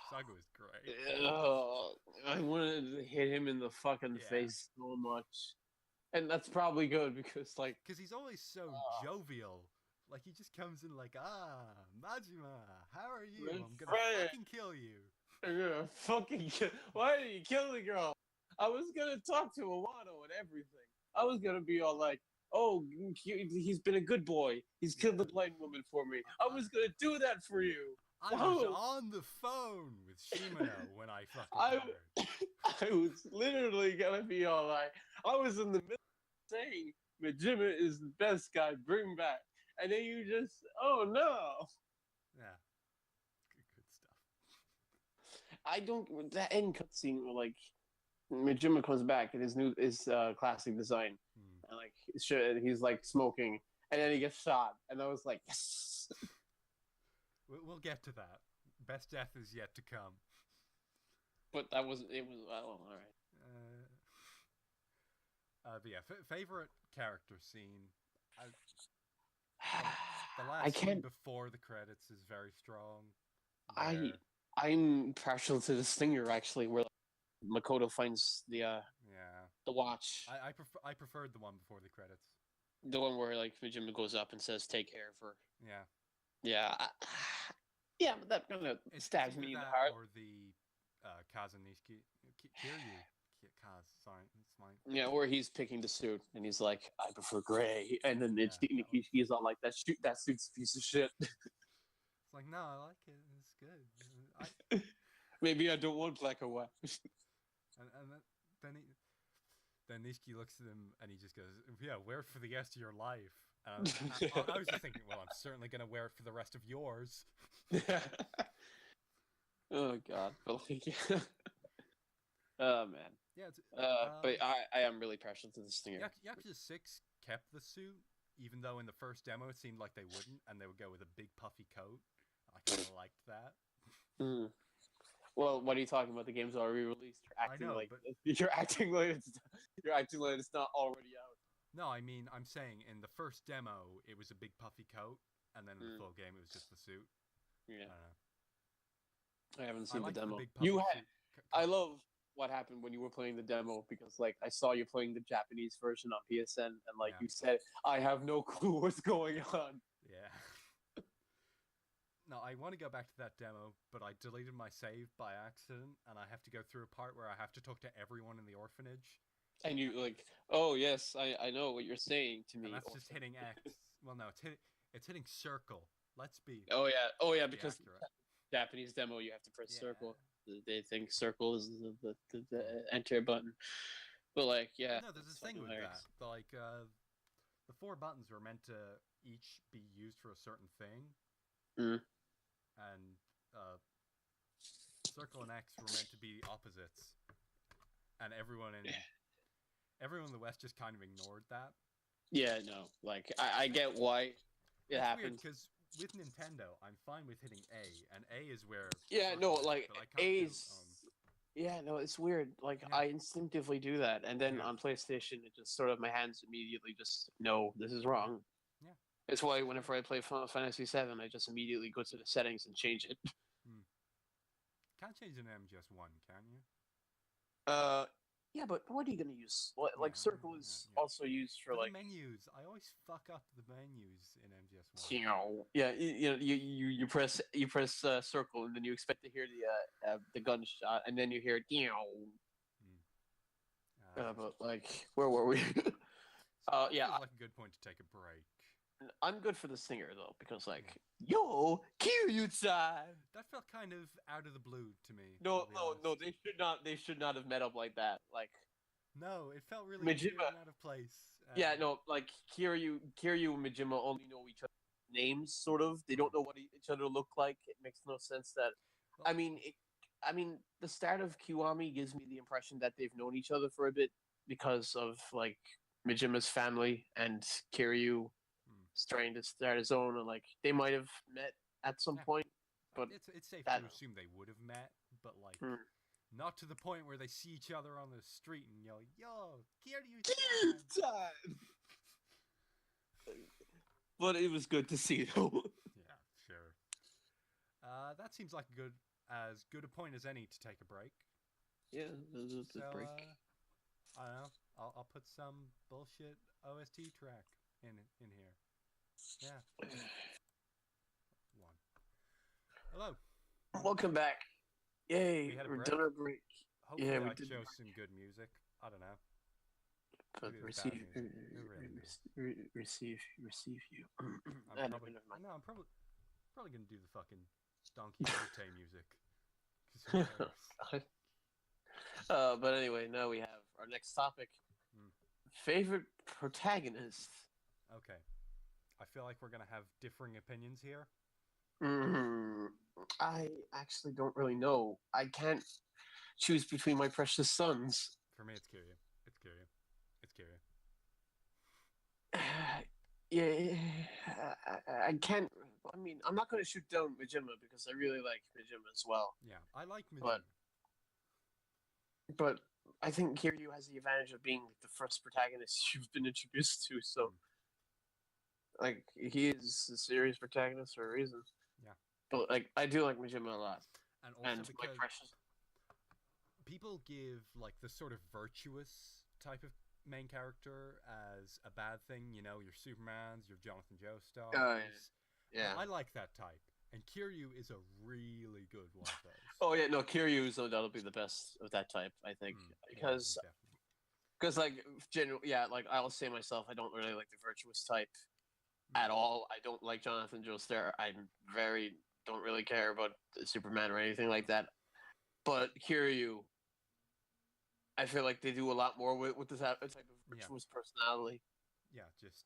Saga was great. I wanted to hit him in the fucking face so much. And that's probably good because he's always so jovial. Like, he just comes in like, Majima, how are you? I'm gonna fucking kill you. I'm gonna fucking kill. Why did you kill the girl? I was gonna talk to Iwano and everything. I was gonna be all like, oh, he's been a good boy. He's killed the blind woman for me. I was gonna do that for you. I was on the phone with Shimano when I fucking I was literally gonna be all like, I was in the middle of saying Majima is the best guy, bring back. And then you just, oh no. Yeah. Good stuff. I don't, that end cutscene where like Majima comes back in his classic design. And like he's like smoking, and then he gets shot, and I was like, yes. We'll get to that. Best death is yet to come. But that wasn't. It was. Oh, all right. But yeah, favorite character scene. The last scene before the credits is very strong. I'm partial to the stinger actually, where like, Makoto finds the watch. I preferred the one before the credits. The one where like Majima goes up and says, "Take care for." Yeah. Yeah, but that kind of stabs me in the heart. Or the Kazunishiki Kiryu. Sorry, it's mine. Yeah, where he's picking the suit and he's like, "I prefer gray," and then Nikishiki's all like, "That suit's a piece of shit." It's like, no, I like it. It's good. Maybe I don't want black or white. and then Nishiki looks at him and he just goes, "Yeah, wear it for the rest of your life." I was just thinking, well, I'm certainly gonna wear it for the rest of yours. Oh God, but like, oh man. Yeah. But I am really partial to the stinger. Yakuza 6 kept the suit, even though in the first demo it seemed like they wouldn't, and they would go with a big puffy coat. I kind of liked that. Well, what are you talking about? The game's already released. You're acting like it's not already out. No, I mean, I'm saying in the first demo it was a big puffy coat, and then in the full game it was just the suit. Yeah. I haven't seen the demo. I love what happened when you were playing the demo because like I saw you playing the Japanese version on PSN and like you said, I have no clue what's going on. Yeah. No, I want to go back to that demo, but I deleted my save by accident, and I have to go through a part where I have to talk to everyone in the orphanage. And you like, oh yes, I know what you're saying to me. And that's just hitting X. Well, no, it's hitting circle. Let's be. Oh yeah, because Japanese demo you have to press circle. They think circle is the enter button. But like, yeah. No, there's a thing with that. Like, the 4 buttons were meant to each be used for a certain thing. And circle and X were meant to be opposites. And everyone in the West just kind of ignored that. Yeah, no. Like, I get why it happened. Because with Nintendo, I'm fine with hitting A, and A is where. Yeah, no, like but I can't A's. do, Yeah, no, it's weird. Like I instinctively do that, and then on PlayStation, it just sort of my hands immediately just no, this is wrong. Yeah. It's why whenever I play Final Fantasy VII, I just immediately go to the settings and change it. Can't change an MGS1, can you? Yeah, but what are you gonna use? Like circle is also used for like the menus. I always fuck up the menus in MGS1. Yeah, you press circle and then you expect to hear the gunshot and then you hear but like where were we? Yeah, like a good point to take a break. I'm good for the singer though because like yo Kiryu-san. That felt kind of out of the blue to me. No, they should not have met up like that. Like no, it felt really weird and out of place. Yeah, no, like Kiryu and Majima only know each other's names, sort of. They don't know what each other look like. It makes no sense that. Well, I mean, the start of Kiwami gives me the impression that they've known each other for a bit because of like Mijima's family and Kiryu trying to start his own, and like they might have met at some point. But it's safe to assume they would have met, but like. Not to the point where they see each other on the street and yell, "Yo, Kiryu-san!" But it was good to see, though. Yeah, sure. That seems like as good a point as any to take a break. Yeah, there's a break. I don't know. I'll put some bullshit OST track in here. Yeah. One. Hello. Welcome back. Yay, we're done our break. Hopefully I show some good music. I don't know. But receive you. I'm probably gonna do the fucking Donkey Kong music. But anyway, now we have our next topic. Favorite protagonist. Okay. I feel like we're gonna have differing opinions here. I actually don't really know. I can't choose between my precious sons. For me, it's Kiryu. Yeah, I can't. I mean, I'm not going to shoot down Majima because I really like Majima as well. Yeah, I like Majima. But I think Kiryu has the advantage of being the first protagonist you've been introduced to, so like he is a serious protagonist for a reason. Yeah. But like I do like Majima a lot. And also because people give like the sort of virtuous type of main character as a bad thing, you know, your Supermans, your Jonathan Joestars. Yeah. I like that type. And Kiryu is a really good one of those. Oh yeah, no, Kiryu is no doubt be the best of that type, I think. Because like like I'll say myself, I don't really like the virtuous type at all. I don't like Jonathan Joestar. I don't really care about Superman or anything like that. But Kiryu, I feel like they do a lot more with this type of virtuous personality. Yeah, just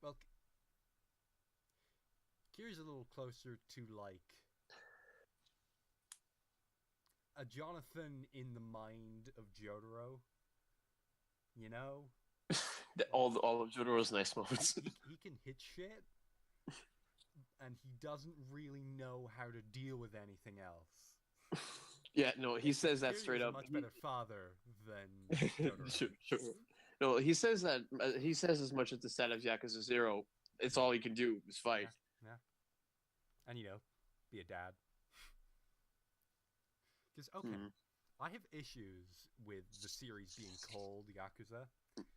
well, Kiryu's a little closer to like a Jonathan in the mind of Jotaro. You know, all of Jotaro's nice moments. He can hit shit, and he doesn't really know how to deal with anything else. Yeah, no, he says that straight up. He's a much better father than Jotaro. Sure. No, he says that. He says as much at the start of Yakuza 0. It's all he can do is fight. Yeah. And be a dad. Because I have issues with the series being called Yakuza.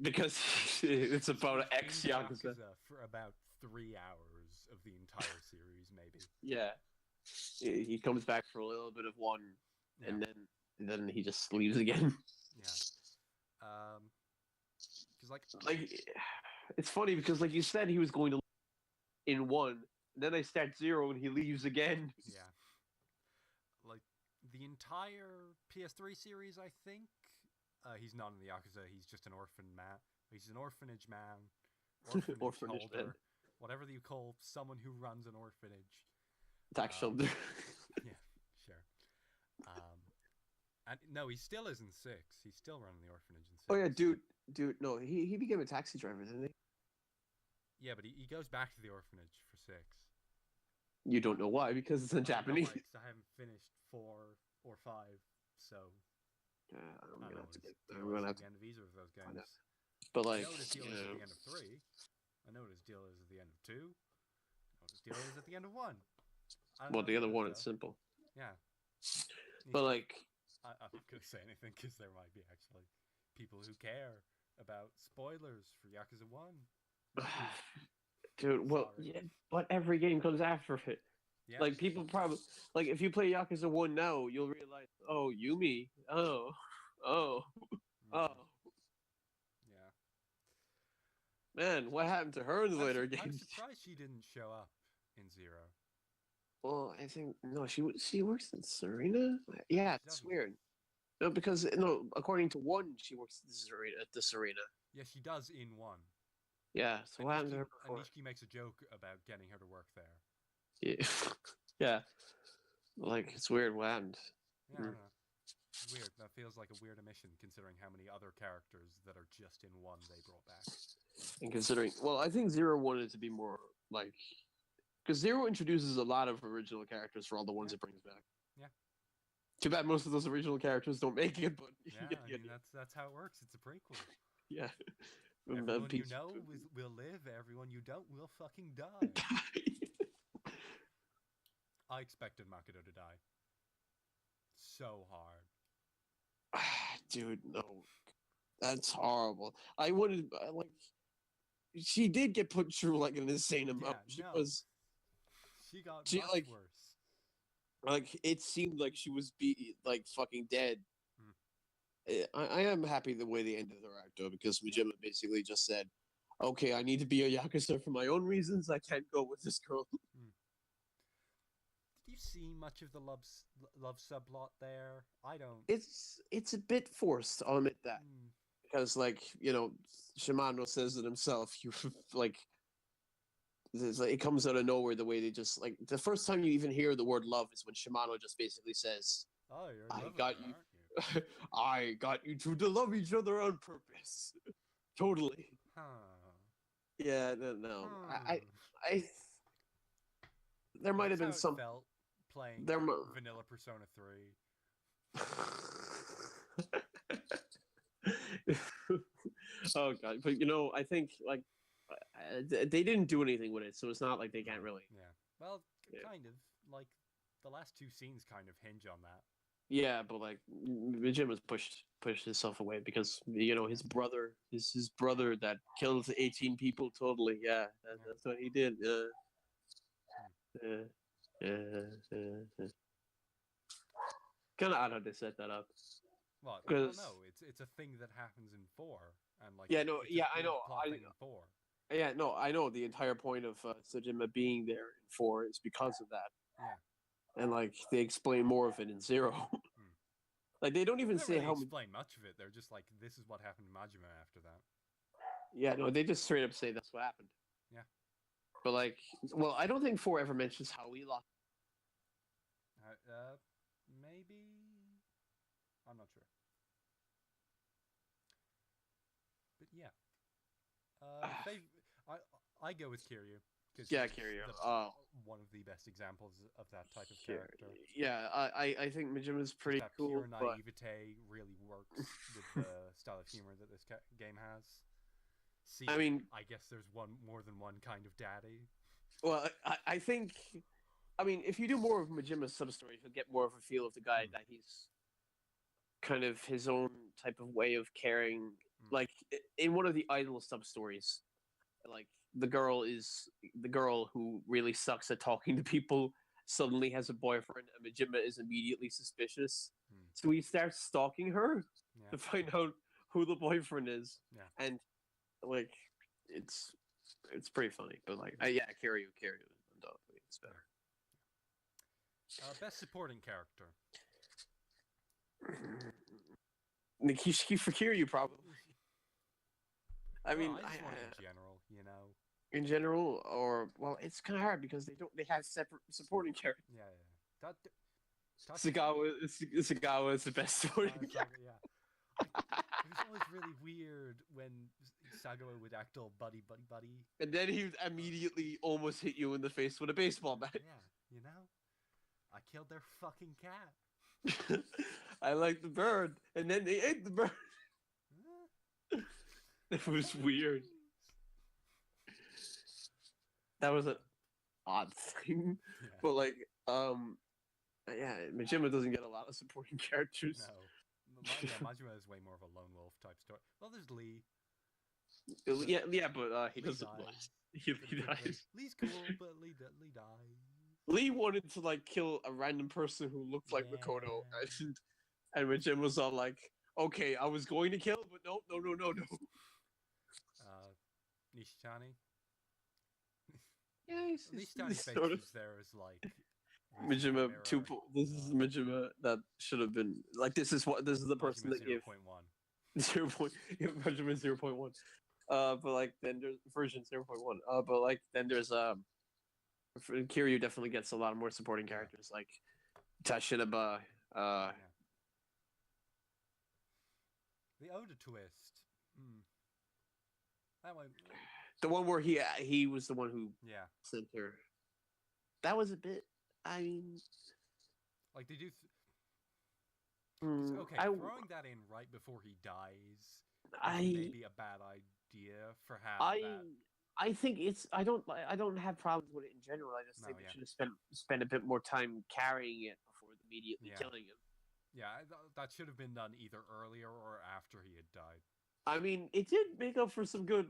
Because it's about ex-Yakuza. For about 3 hours of the entire series, maybe. Yeah. He comes back for a little bit of one, and then he just leaves again. Yeah. Because like it's funny because like you said he was going to in 1, and then I start 0 and he leaves again. Yeah. Like the entire PS3 series, I think. He's not in the Yakuza. He's just an orphan man. He's an orphanage man. Orphanage holder. Whatever you call someone who runs an orphanage. Tax shelter. Yeah, sure. And no, he still is in 6. He's still running the orphanage in 6. Oh yeah, dude. No, he became a taxi driver, didn't he? Yeah, but he goes back to the orphanage for 6. You don't know why, because it's in Japanese. I haven't finished 4 or 5, so I'm gonna have to get. I'm gonna have to. The end of either of those games. But like, I know what his deal is at the end of 3. I know what his deal is at the end of 2. I know what his deal is at the end of 1. Well, the other one is simple. Yeah. But like, I'm not gonna say anything because there might be actually people who care about spoilers for Yakuza 1. Dude, well, yeah, but every game comes after it. Yeah. Like, people probably, like, if you play Yakuza 1 now, you'll realize, oh, Yumi, oh. Yeah. Man, what happened to her in the later games? I'm surprised she didn't show up in 0. Well, I think, no, she works in Serena? Yeah, it's weird. No, because, no, according to 1, she works at the Serena. Yeah, she does in 1. Yeah, so what happened to her before? And Nishiki makes a joke about getting her to work there. Yeah. Yeah. Like, it's weird what happened. Yeah, I don't know. It's weird. That feels like a weird omission considering how many other characters that are just in 1 they brought back. And considering, well, I think 0 wanted to be more, like... Because 0 introduces a lot of original characters for all the ones it brings back. Yeah. Too bad most of those original characters don't make it, but... Yeah, I mean, that's how it works. It's a prequel. Yeah. Everyone you know will live. Everyone you don't will fucking die. I expected Makoto to die. So hard. Dude, no. That's horrible. I wanted, like... She did get put through, like, an insane amount. She got much worse. Like, it seemed like she was, fucking dead. I am happy the way they ended her act, though, because Majima basically just said, okay, I need to be a Yakuza for my own reasons. I can't go with this girl. Did you see much of the love subplot there? I don't. It's a bit forced, I'll admit that. Because, like, you know, Shimano says it himself. You, like, it comes out of nowhere the way they just, like, the first time you even hear the word love is when Shimano just basically says, oh, I got you. I got you two to love each other on purpose. Totally. Huh. Yeah, no. I there might have been some felt playing Vanilla Persona 3. Oh god, but you know, I think like they didn't do anything with it, so it's not like they can't really. Yeah. Well, kind of like the last 2 scenes kind of hinge on that. Yeah, but like Jima's pushed himself away because you know his brother that killed 18 people totally. Yeah, that's what he did. Kind of odd how they set that up. Well, no, it's a thing that happens in 4, and like I know. Yeah, no, I know. The entire point of Sejima being there in 4 is because of that. Yeah. And like they explain more of it in 0. Like they don't even say really how explain much of it. They're just like, this is what happened to Majima after that. Yeah, no, they just straight up say that's what happened. Yeah. But like, well, I don't think 4 ever mentions how he lost. Maybe. I'm not sure. But yeah. I go with Kiryu. Yeah, Kiryu. One of the best examples of that type of character. Yeah, I think Majima's pretty cool. Pure naivete really works with the style of humor that this game has. See, I mean, I guess there's more than one kind of daddy. Well, I think, I mean, if you do more of Majima's sub-story, you'll get more of a feel of the guy that he's kind of his own type of way of caring. Like, in one of the Idol sub-stories, like, the girl who really sucks at talking to people suddenly has a boyfriend, and Majima is immediately suspicious. So he starts stalking her to find out who the boyfriend is. Yeah. And, like, it's pretty funny. But, like, Kiryu undoubtedly is better. Best supporting character. Nikishi for Kiryu, probably. I mean, I just want in general, you know. In general, or well, it's kind of hard because they have separate supporting characters. Yeah. Sagawa is the best supporting character. Yeah. It was always really weird when Sagawa would act all buddy. And then he would immediately almost hit you in the face with a baseball bat. Yeah, I killed their fucking cat. I like the bird, and then they ate the bird. It was weird. That was an odd thing, but like, yeah, Majima doesn't get a lot of supporting characters. No, Majima is way more of a lone wolf type story. Well, there's Lee. Yeah, but he doesn't. He dies. Lee's cool, but Lee dies. Lee wanted to like kill a random person who looked like Makoto, and Majima was all like, "Okay, I was going to kill, but no." Nishitani. Yeah, Nishitani's face there is like Majima 2. This is Majima that should have been like. This is the person that gave 0.1. Majima 0.1. But like then there's version 0.1. But like then there's Kiryu definitely gets a lot more supporting characters like Tashinaba. The Oda twist. That one. The one where he was the one who sent her. That was a bit. I mean, like they do. Okay, throwing that in right before he dies may be a bad idea for having that. I think it's. I don't have problems with it in general. I just think they should have spent a bit more time carrying it before immediately killing him. Yeah, that should have been done either earlier or after he had died. I mean, it did make up for some good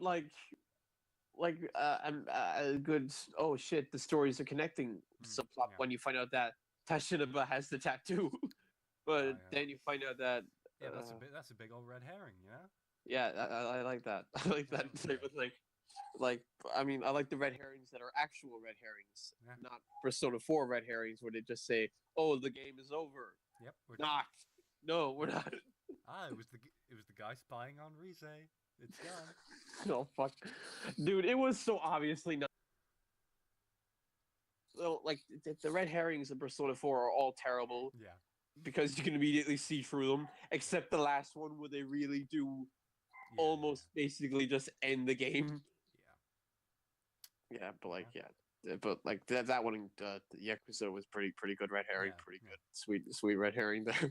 good. Oh shit! The stories are connecting subplot when you find out that Tashinaba has the tattoo, but then you find out that that's a big old red herring, Yeah, I like that. I like that type of thing. Like, I mean, I like the red herrings that are actual red herrings, not Persona 4 red herrings where they just say, "Oh, the game is over." Yep. No, we're not. It was the guy spying on Rise. It's done. No, fuck. Dude, it was so obviously not. So, like, the red herrings in Persona 4 are all terrible. Yeah. Because you can immediately see through them, except the last one where they really do almost basically just end the game. Yeah, but like, but like that one in Yakuza was pretty good red herring, pretty good, sweet red herring there.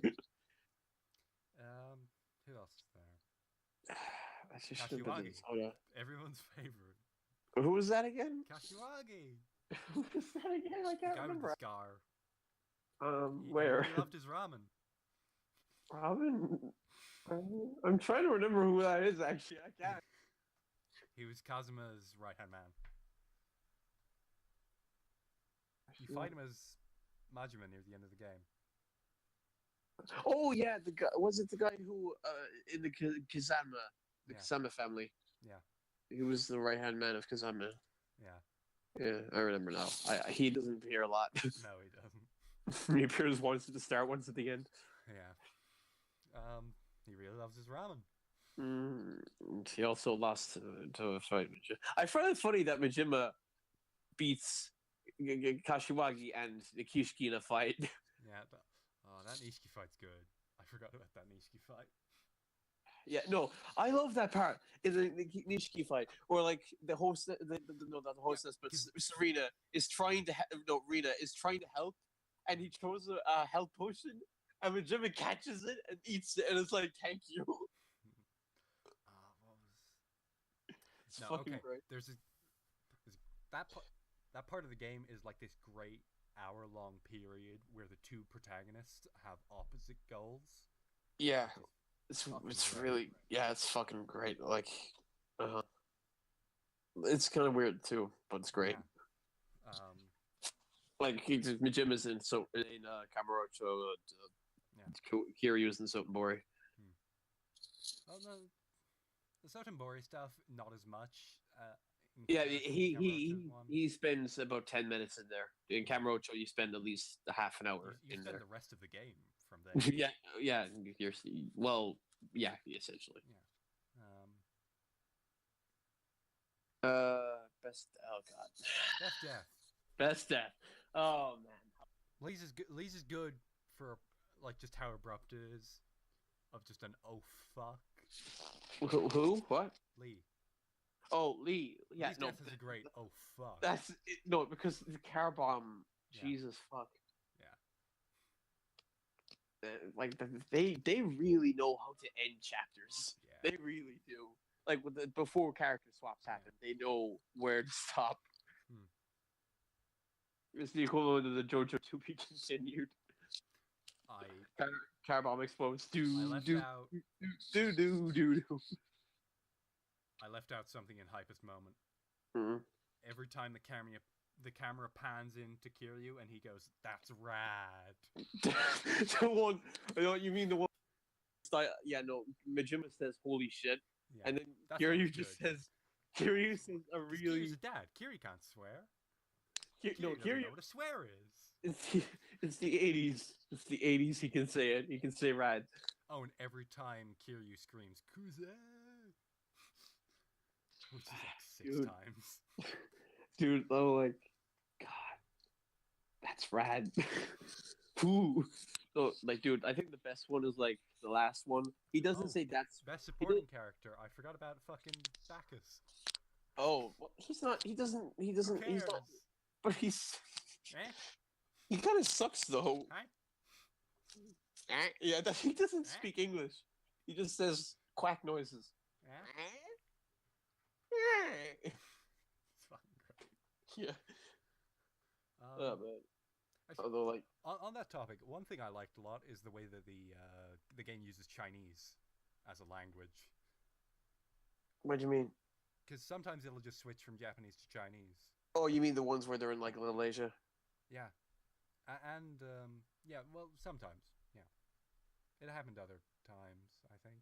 Who else is there? Kashiwagi, everyone's favorite. Who was that again? Kashiwagi. Who was that again? I can't remember. The scar. Where? He loved his ramen. Ramen? I'm trying to remember who that is. Actually, I can't. He was Kazuma's right-hand man. You fight him as Majima near the end of the game. Oh yeah, the guy was it the guy who in the Kazama family? Yeah. He was the right-hand man of Kazama. Yeah. Yeah, I remember now. He doesn't appear a lot. No, he doesn't. He appears once at the start, once at the end. Yeah. He really loves his ramen. He also lost to a fight. I find it funny that Majima beats Kashiwagi and Nikishiki in a fight. Yeah, that Nishiki fight's good. I forgot about that Nishiki fight. Yeah, no, I love that part in the Nishiki fight, where like the host, not the hostess, but Serena is trying to Rina is trying to help, and he throws a health potion, and Majima catches it and eats it, and it's like, thank you. It's fucking great. There's that part of the game is like this great hour-long period where the two protagonists have opposite goals. Yeah. It's really it's fucking great. Like, it's kind of weird too, but it's great. Yeah. Like Majima's in Kamurocho, Kiryu's in Sotenbori. Oh no, the Sotenbori stuff not as much. Yeah, he spends about 10 minutes in there. In Kamurocho, you spend at least a half an hour you in spend there. The rest of the game from there. yeah. Essentially. Yeah. Best. Oh god. Best death. Oh man. Lee's is good for like just how abrupt it is, of just an oh fuck. Who? What? Lee. Oh, Lee. Yeah, Lee's death is a great. Oh fuck. That's it, no, because the car bomb. Yeah. Jesus fuck. Yeah. Like they really know how to end chapters. Yeah. They really do. Like before character swaps happen, they know where to stop. It's the equivalent of the JoJo to be continued. Car bomb explodes. I left out something in Hyper's moment. Mm-hmm. Every time the camera pans in to Kiryu and he goes, "That's rad." The one, you mean the one? Yeah, no. Majima says, "Holy shit," and then Kiryu just says, "Kiryu says a really." Kiryu's a dad. Kiryu can't swear. Kiryu doesn't know what a swear is. It's the 80s. It's the 80s. He can say it. He can say rad. Oh, and every time Kiryu screams "Kuze," which is like 6 times. Dude, oh, like, God, that's rad. Ooh. So, like, dude, I think the best one is like the last one. He doesn't say that's best supporting character. I forgot about fucking Bacchus. Oh, well, he's not. He doesn't. He's not. But he's. He kind of sucks though. Yeah, he doesn't speak English. He just says quack noises. It's fucking great. Yeah. Oh man. Although, like, on that topic, one thing I liked a lot is the way that the game uses Chinese as a language. What do you mean? Because sometimes it'll just switch from Japanese to Chinese. Oh, you mean the ones where they're in like Little Asia? Yeah, and yeah, well, sometimes, yeah, it happened other times, I think.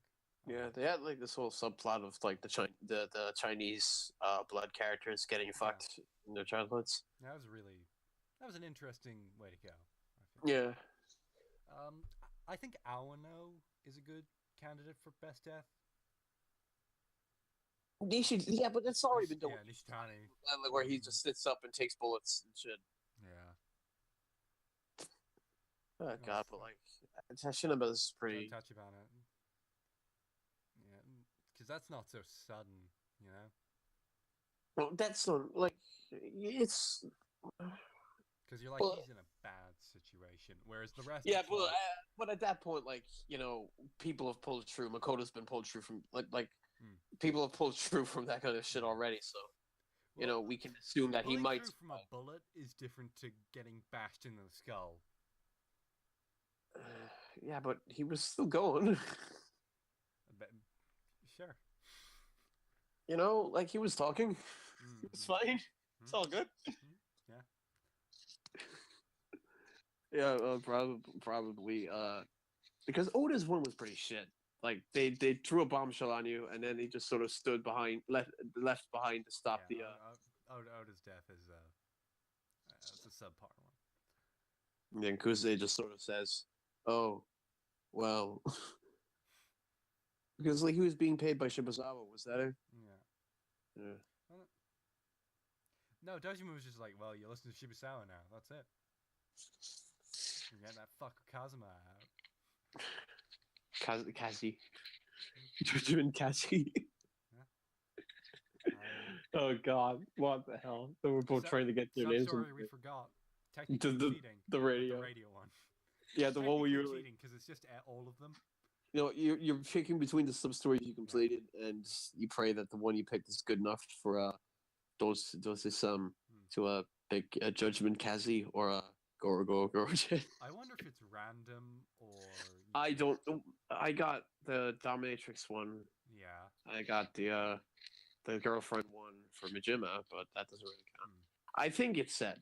Yeah, they had like this whole subplot of like the Chinese blood characters getting fucked in their childhoods. That was an interesting way to go. I think. Yeah. I think Awano is a good candidate for best death. Yeah, but that's already been done. Yeah, Nishitani. Like where he just sits up and takes bullets and shit. Yeah. Oh God, but like Tashinaba is pretty. Don't touch about it. Yeah, because that's not so sudden, you know. Well, that's not like it's. Because you're like, he's in a bad situation, whereas the rest. Yeah, but at that point, like, you know, people have pulled through. Makoto's been pulled through from like people have pulled through from that kind of shit already. So, you know, we can assume that he might. Through from a bullet is different to getting bashed in the skull. Yeah, but he was still going. Sure. You know, like he was talking. It's fine. It's all good. Yeah. Yeah, probably. Because Oda's one was pretty shit. Like they threw a bombshell on you, and then he just sort of stood behind, left behind to stop the. Oda's death is it's a subpar one. And then Kuze just sort of says, "Oh, well," because like he was being paid by Shibusawa. Was that it? Yeah. No, Dojima was just like, well, you listen to Shibusawa now. That's it. You get that fucker Kazuma out. Kazi. Judgment Kazi. Oh God! What the hell? They were both trying to get their names. Sorry, we forgot. Technically cheating. The radio. The radio one. Yeah, the one where you're cheating because it's just all of them. You know, you're picking between the sub stories you completed, and you pray that the one you picked is good enough for those to a big Judgment Kazi or a Goro. I wonder if it's random or. I don't. I got the dominatrix one. Yeah. I got the girlfriend one for Majima, but that doesn't really count. I think it's set.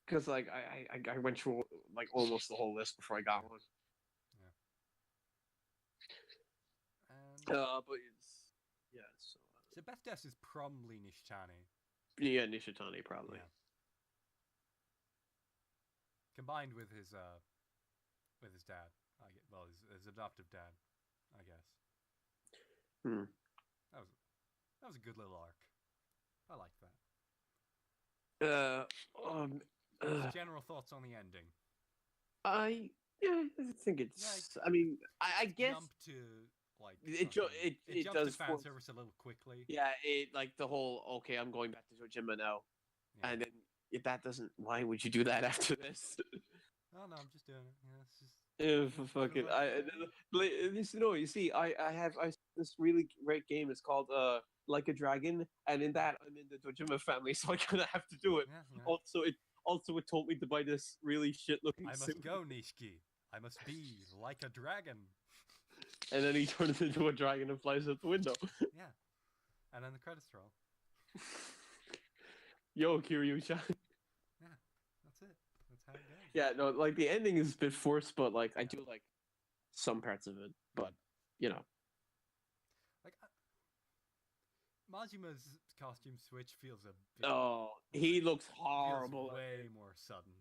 Because like I went through like almost the whole list before I got one. Yeah. But it's so best guess is probably Nishitani. Yeah, Nishitani probably. Yeah. Combined with his dad, his adoptive dad, I guess. That was a good little arc. I liked that. General thoughts on the ending? I think it's. I mean, I guess. Jump to like it jumps does to fan service a little quickly. Yeah, it like the whole okay, I'm going back to Dojima now, and then if that doesn't, why would you do that after this? Oh no, I'm just doing it. Yeah, it's just fucking you see, I have this really great game. It's called Like a Dragon, and in that I'm in the Dojima family, so I kind of have to do it. Yeah. Also it told me to buy this really shit looking I must go, Nishiki. I must be like a dragon. And then he turns into a dragon and flies out the window. Yeah. And then the credits roll. Yo, Kiryu-chan. Yeah, that's it. That's how it goes. Yeah, no, like the ending is a bit forced, but like I do like some parts of it. But you know, like Majima's costume switch feels a bit. Oh, he looks horrible. Feels way more sudden.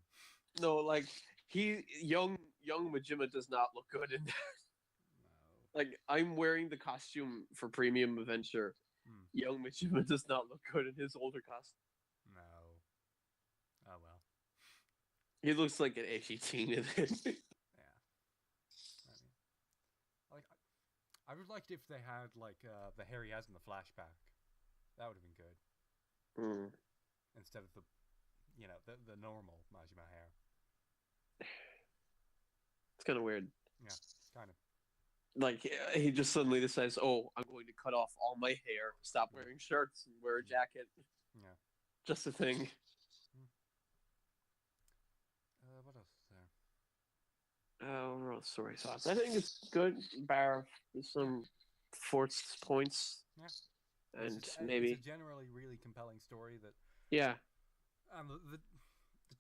No, like young Majima does not look good in that. No. Like I'm wearing the costume for Premium Adventure. Young Majima does not look good in his older costume. No. Oh well. He looks like an edgy teen in it. Yeah. I would like if they had like the hair he has in the flashback. That would have been good. Instead of the normal Majima hair. It's kind of weird. Yeah, kind of. Like he just suddenly decides, "Oh, I'm going to cut off all my hair, stop wearing shirts, and wear a jacket." Yeah. Just a thing. What else is there? Overall story thoughts. I think it's good, bar some forced points. Yeah. And maybe it's a generally really compelling story that. Yeah. And the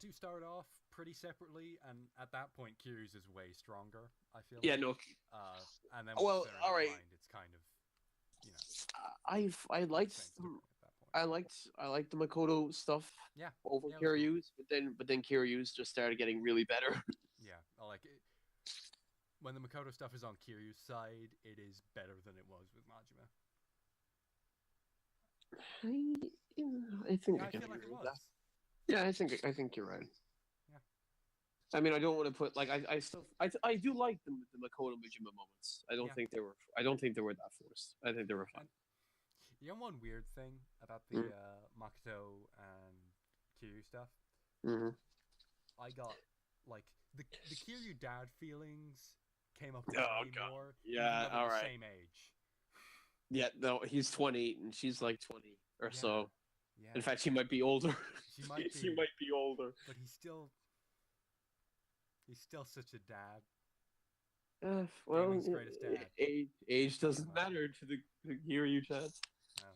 two started off pretty separately, and at that point, Kiryu's is way stronger. I feel. Yeah. No. And then well, all right. It's kind of, I liked the Makoto stuff. Yeah. Over Kiryu's, but then Kiryu's just started getting really better. Yeah. Like when the Makoto stuff is on Kiryu's side, it is better than it was with Majima. I think I feel like it was. That. Yeah, I think you're right. Yeah. I mean, I don't want to put like I do like the Makoto Majima moments. I don't think they were that forced. I think they were fun. You know one weird thing about the Makoto and Kiryu stuff? I got like the Kiryu dad feelings came up way more. Yeah, all right. Same age. Yeah, no, he's 20 and she's like 20 or so. Yeah. In fact, she might be older. She might be. She might be older. But he's still such a dad. Well, Gaming's greatest dad. Age doesn't matter to the Kiryu chat. No.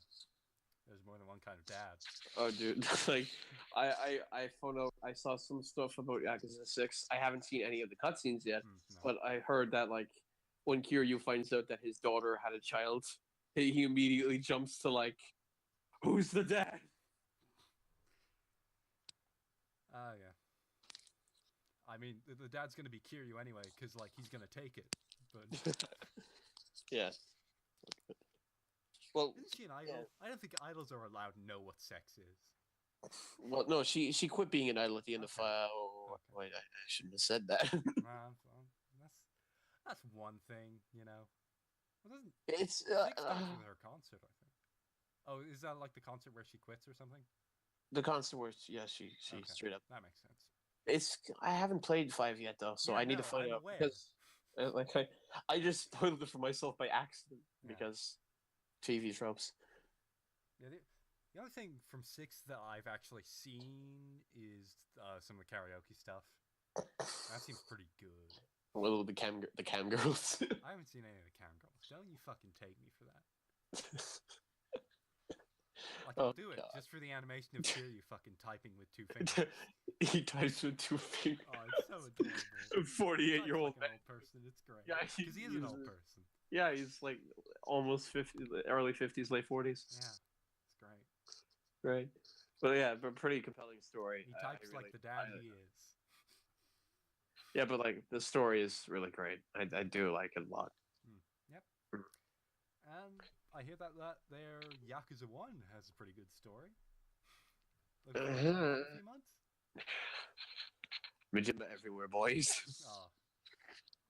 There's more than one kind of dad. Oh, dude! Like, I found out. I saw some stuff about Yakuza 6. I haven't seen any of the cutscenes yet, but I heard that like when Kiryu finds out that his daughter had a child, he immediately jumps to like, who's the dad? Yeah. I mean, the dad's gonna be Kiryu anyway, because like he's gonna take it. But yeah. Well, isn't she an idol? Yeah. I don't think idols are allowed to know what sex is. Well, no, she quit being an idol at the end of. Wait, I shouldn't have said that. That's one thing, you know. Well, it's with her concert, I think. Oh, is that like the concert where she quits or something? The concert where she straight up. That makes sense. I haven't played 5 yet though, so I need to find out because I just spoiled it for myself by accident because TV tropes. Yeah, the only thing from 6 that I've actually seen is some of the karaoke stuff. That seems pretty good. A little of the cam girls. I haven't seen any of the cam girls. Don't you fucking take me for that. Like, I'll do it just for the animation of Kiryu fucking typing with 2 fingers. He types with 2 fingers. Oh, it's so adorable. 48-year-old like an old person. It's great. Yeah, because he is an old person. Yeah, he's like almost 50, early 50s, late 40s. Yeah, it's great. Right. But pretty compelling story. He types like the dad he is. Yeah, but like the story is really great. I do like it a lot. Yep. And I hear that their Yakuza 1 has a pretty good story. A few months. Majima everywhere, boys.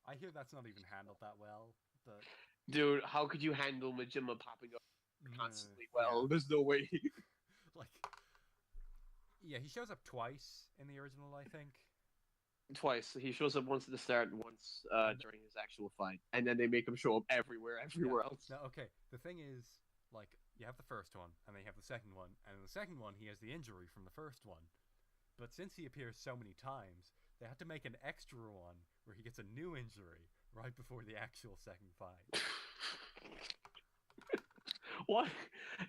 I hear that's not even handled that well. But Dude, how could you handle Majima popping up constantly? Well, there's no way. Like, yeah, he shows up twice in the original, I think. Twice. He shows up once at the start and once during his actual fight. And then they make him show up everywhere else. No, okay. The thing is, like, you have the first one, and then you have the second one, and in the second one, he has the injury from the first one. But since he appears so many times, they had to make an extra one where he gets a new injury right before the actual second fight. What?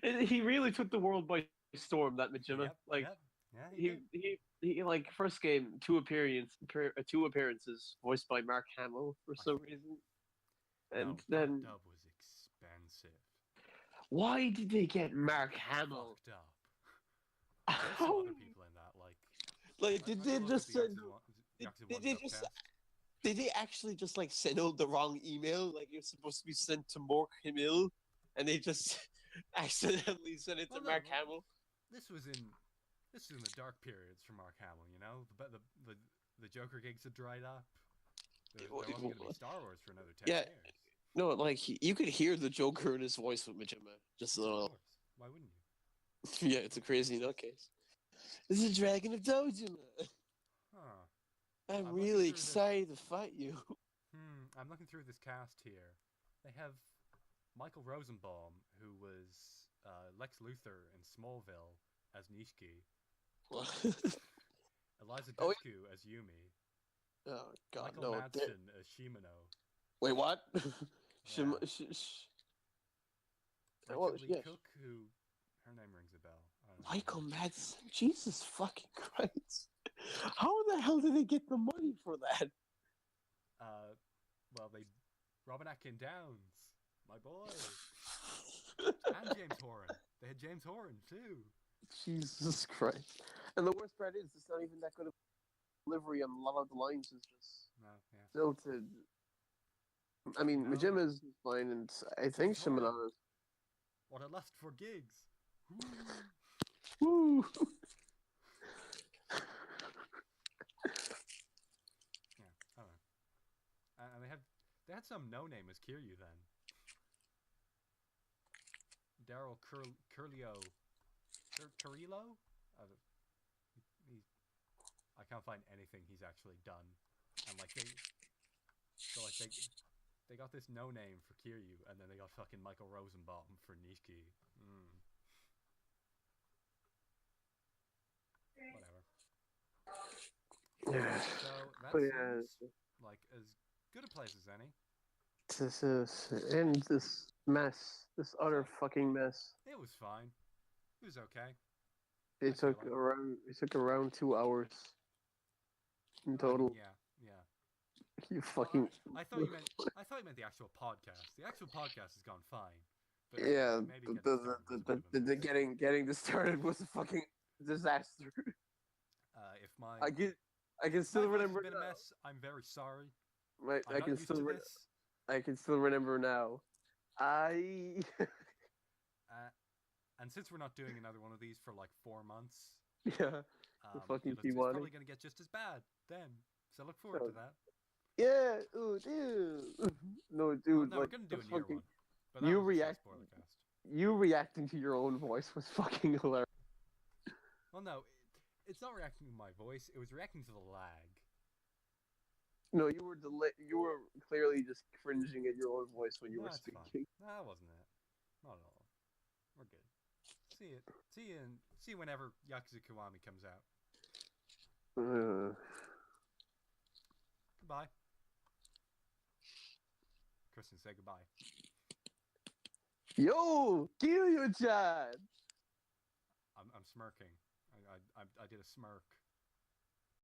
He really took the world by storm, that Majima. Yeah, he like first game, two appearances voiced by Mark Hamill for some reason. And then that dub was expensive. Why did they get Mark Hamill? Fucked up. There's some other people in that, like did they just send? Did they actually just like send out the wrong email? Like you're supposed to be sent to Mark Hamill, and they just accidentally sent it to Mark Hamill. This was in the dark periods for Mark Hamill. You know, the Joker gigs had dried up. There wasn't going to be Star Wars for another 10 years. No, like you could hear the Joker in his voice with Majima. Just a little. Why wouldn't you? Yeah, it's a crazy nutcase. This is a Dragon of Dojima. I'm really excited to fight you. I'm looking through this cast here. They have Michael Rosenbaum, who was Lex Luthor in Smallville as Nishiki. Eliza Dushku as Yumi. Oh God, Michael Madsen as Shimano. Wait, what? Lee Cook, who her name rings a bell. Michael Madsen. Jesus fucking Christ! How the hell did they get the money for that? Well, Robin Atkin Downs, my boy, and James Horan. They had James Horan too. Jesus Christ! And the worst part is, it's not even that good of delivery on a lot of the lines. Is just tilted. I mean, Majima's fine, and I think Shimano is. What a lust for gigs! Woo! And they had some no-name as Kiryu then. Daryl Curillo. I can't find anything he's actually done. And like they got this no-name for Kiryu, and then they got fucking Michael Rosenbaum for Nishiki. Whatever. So that seems like as good a place as any. This utter fucking mess. It was fine. It was okay. It took around 2 hours in total. Yeah. You fucking. I thought you meant the actual podcast. The actual podcast has gone fine. But yeah, getting this started was a fucking disaster. I can still remember. It's been a mess. I'm very sorry. I can still remember now. And since we're not doing another one of these for like 4 months, yeah, it's probably gonna get just as bad then. So look forward to that. Yeah, ooh, dude. No, dude. No, we're gonna do a near one. But you reacting to your own voice was fucking hilarious. Well, no, it's not reacting to my voice. It was reacting to the lag. No, you were clearly just cringing at your own voice when you were speaking. Fine. No, that wasn't it. Not at all. We're good. See you whenever Yakuza Kiwami comes out. Goodbye. Kristen, say goodbye. Yo, Kiryu-chan! I'm smirking. I did a smirk.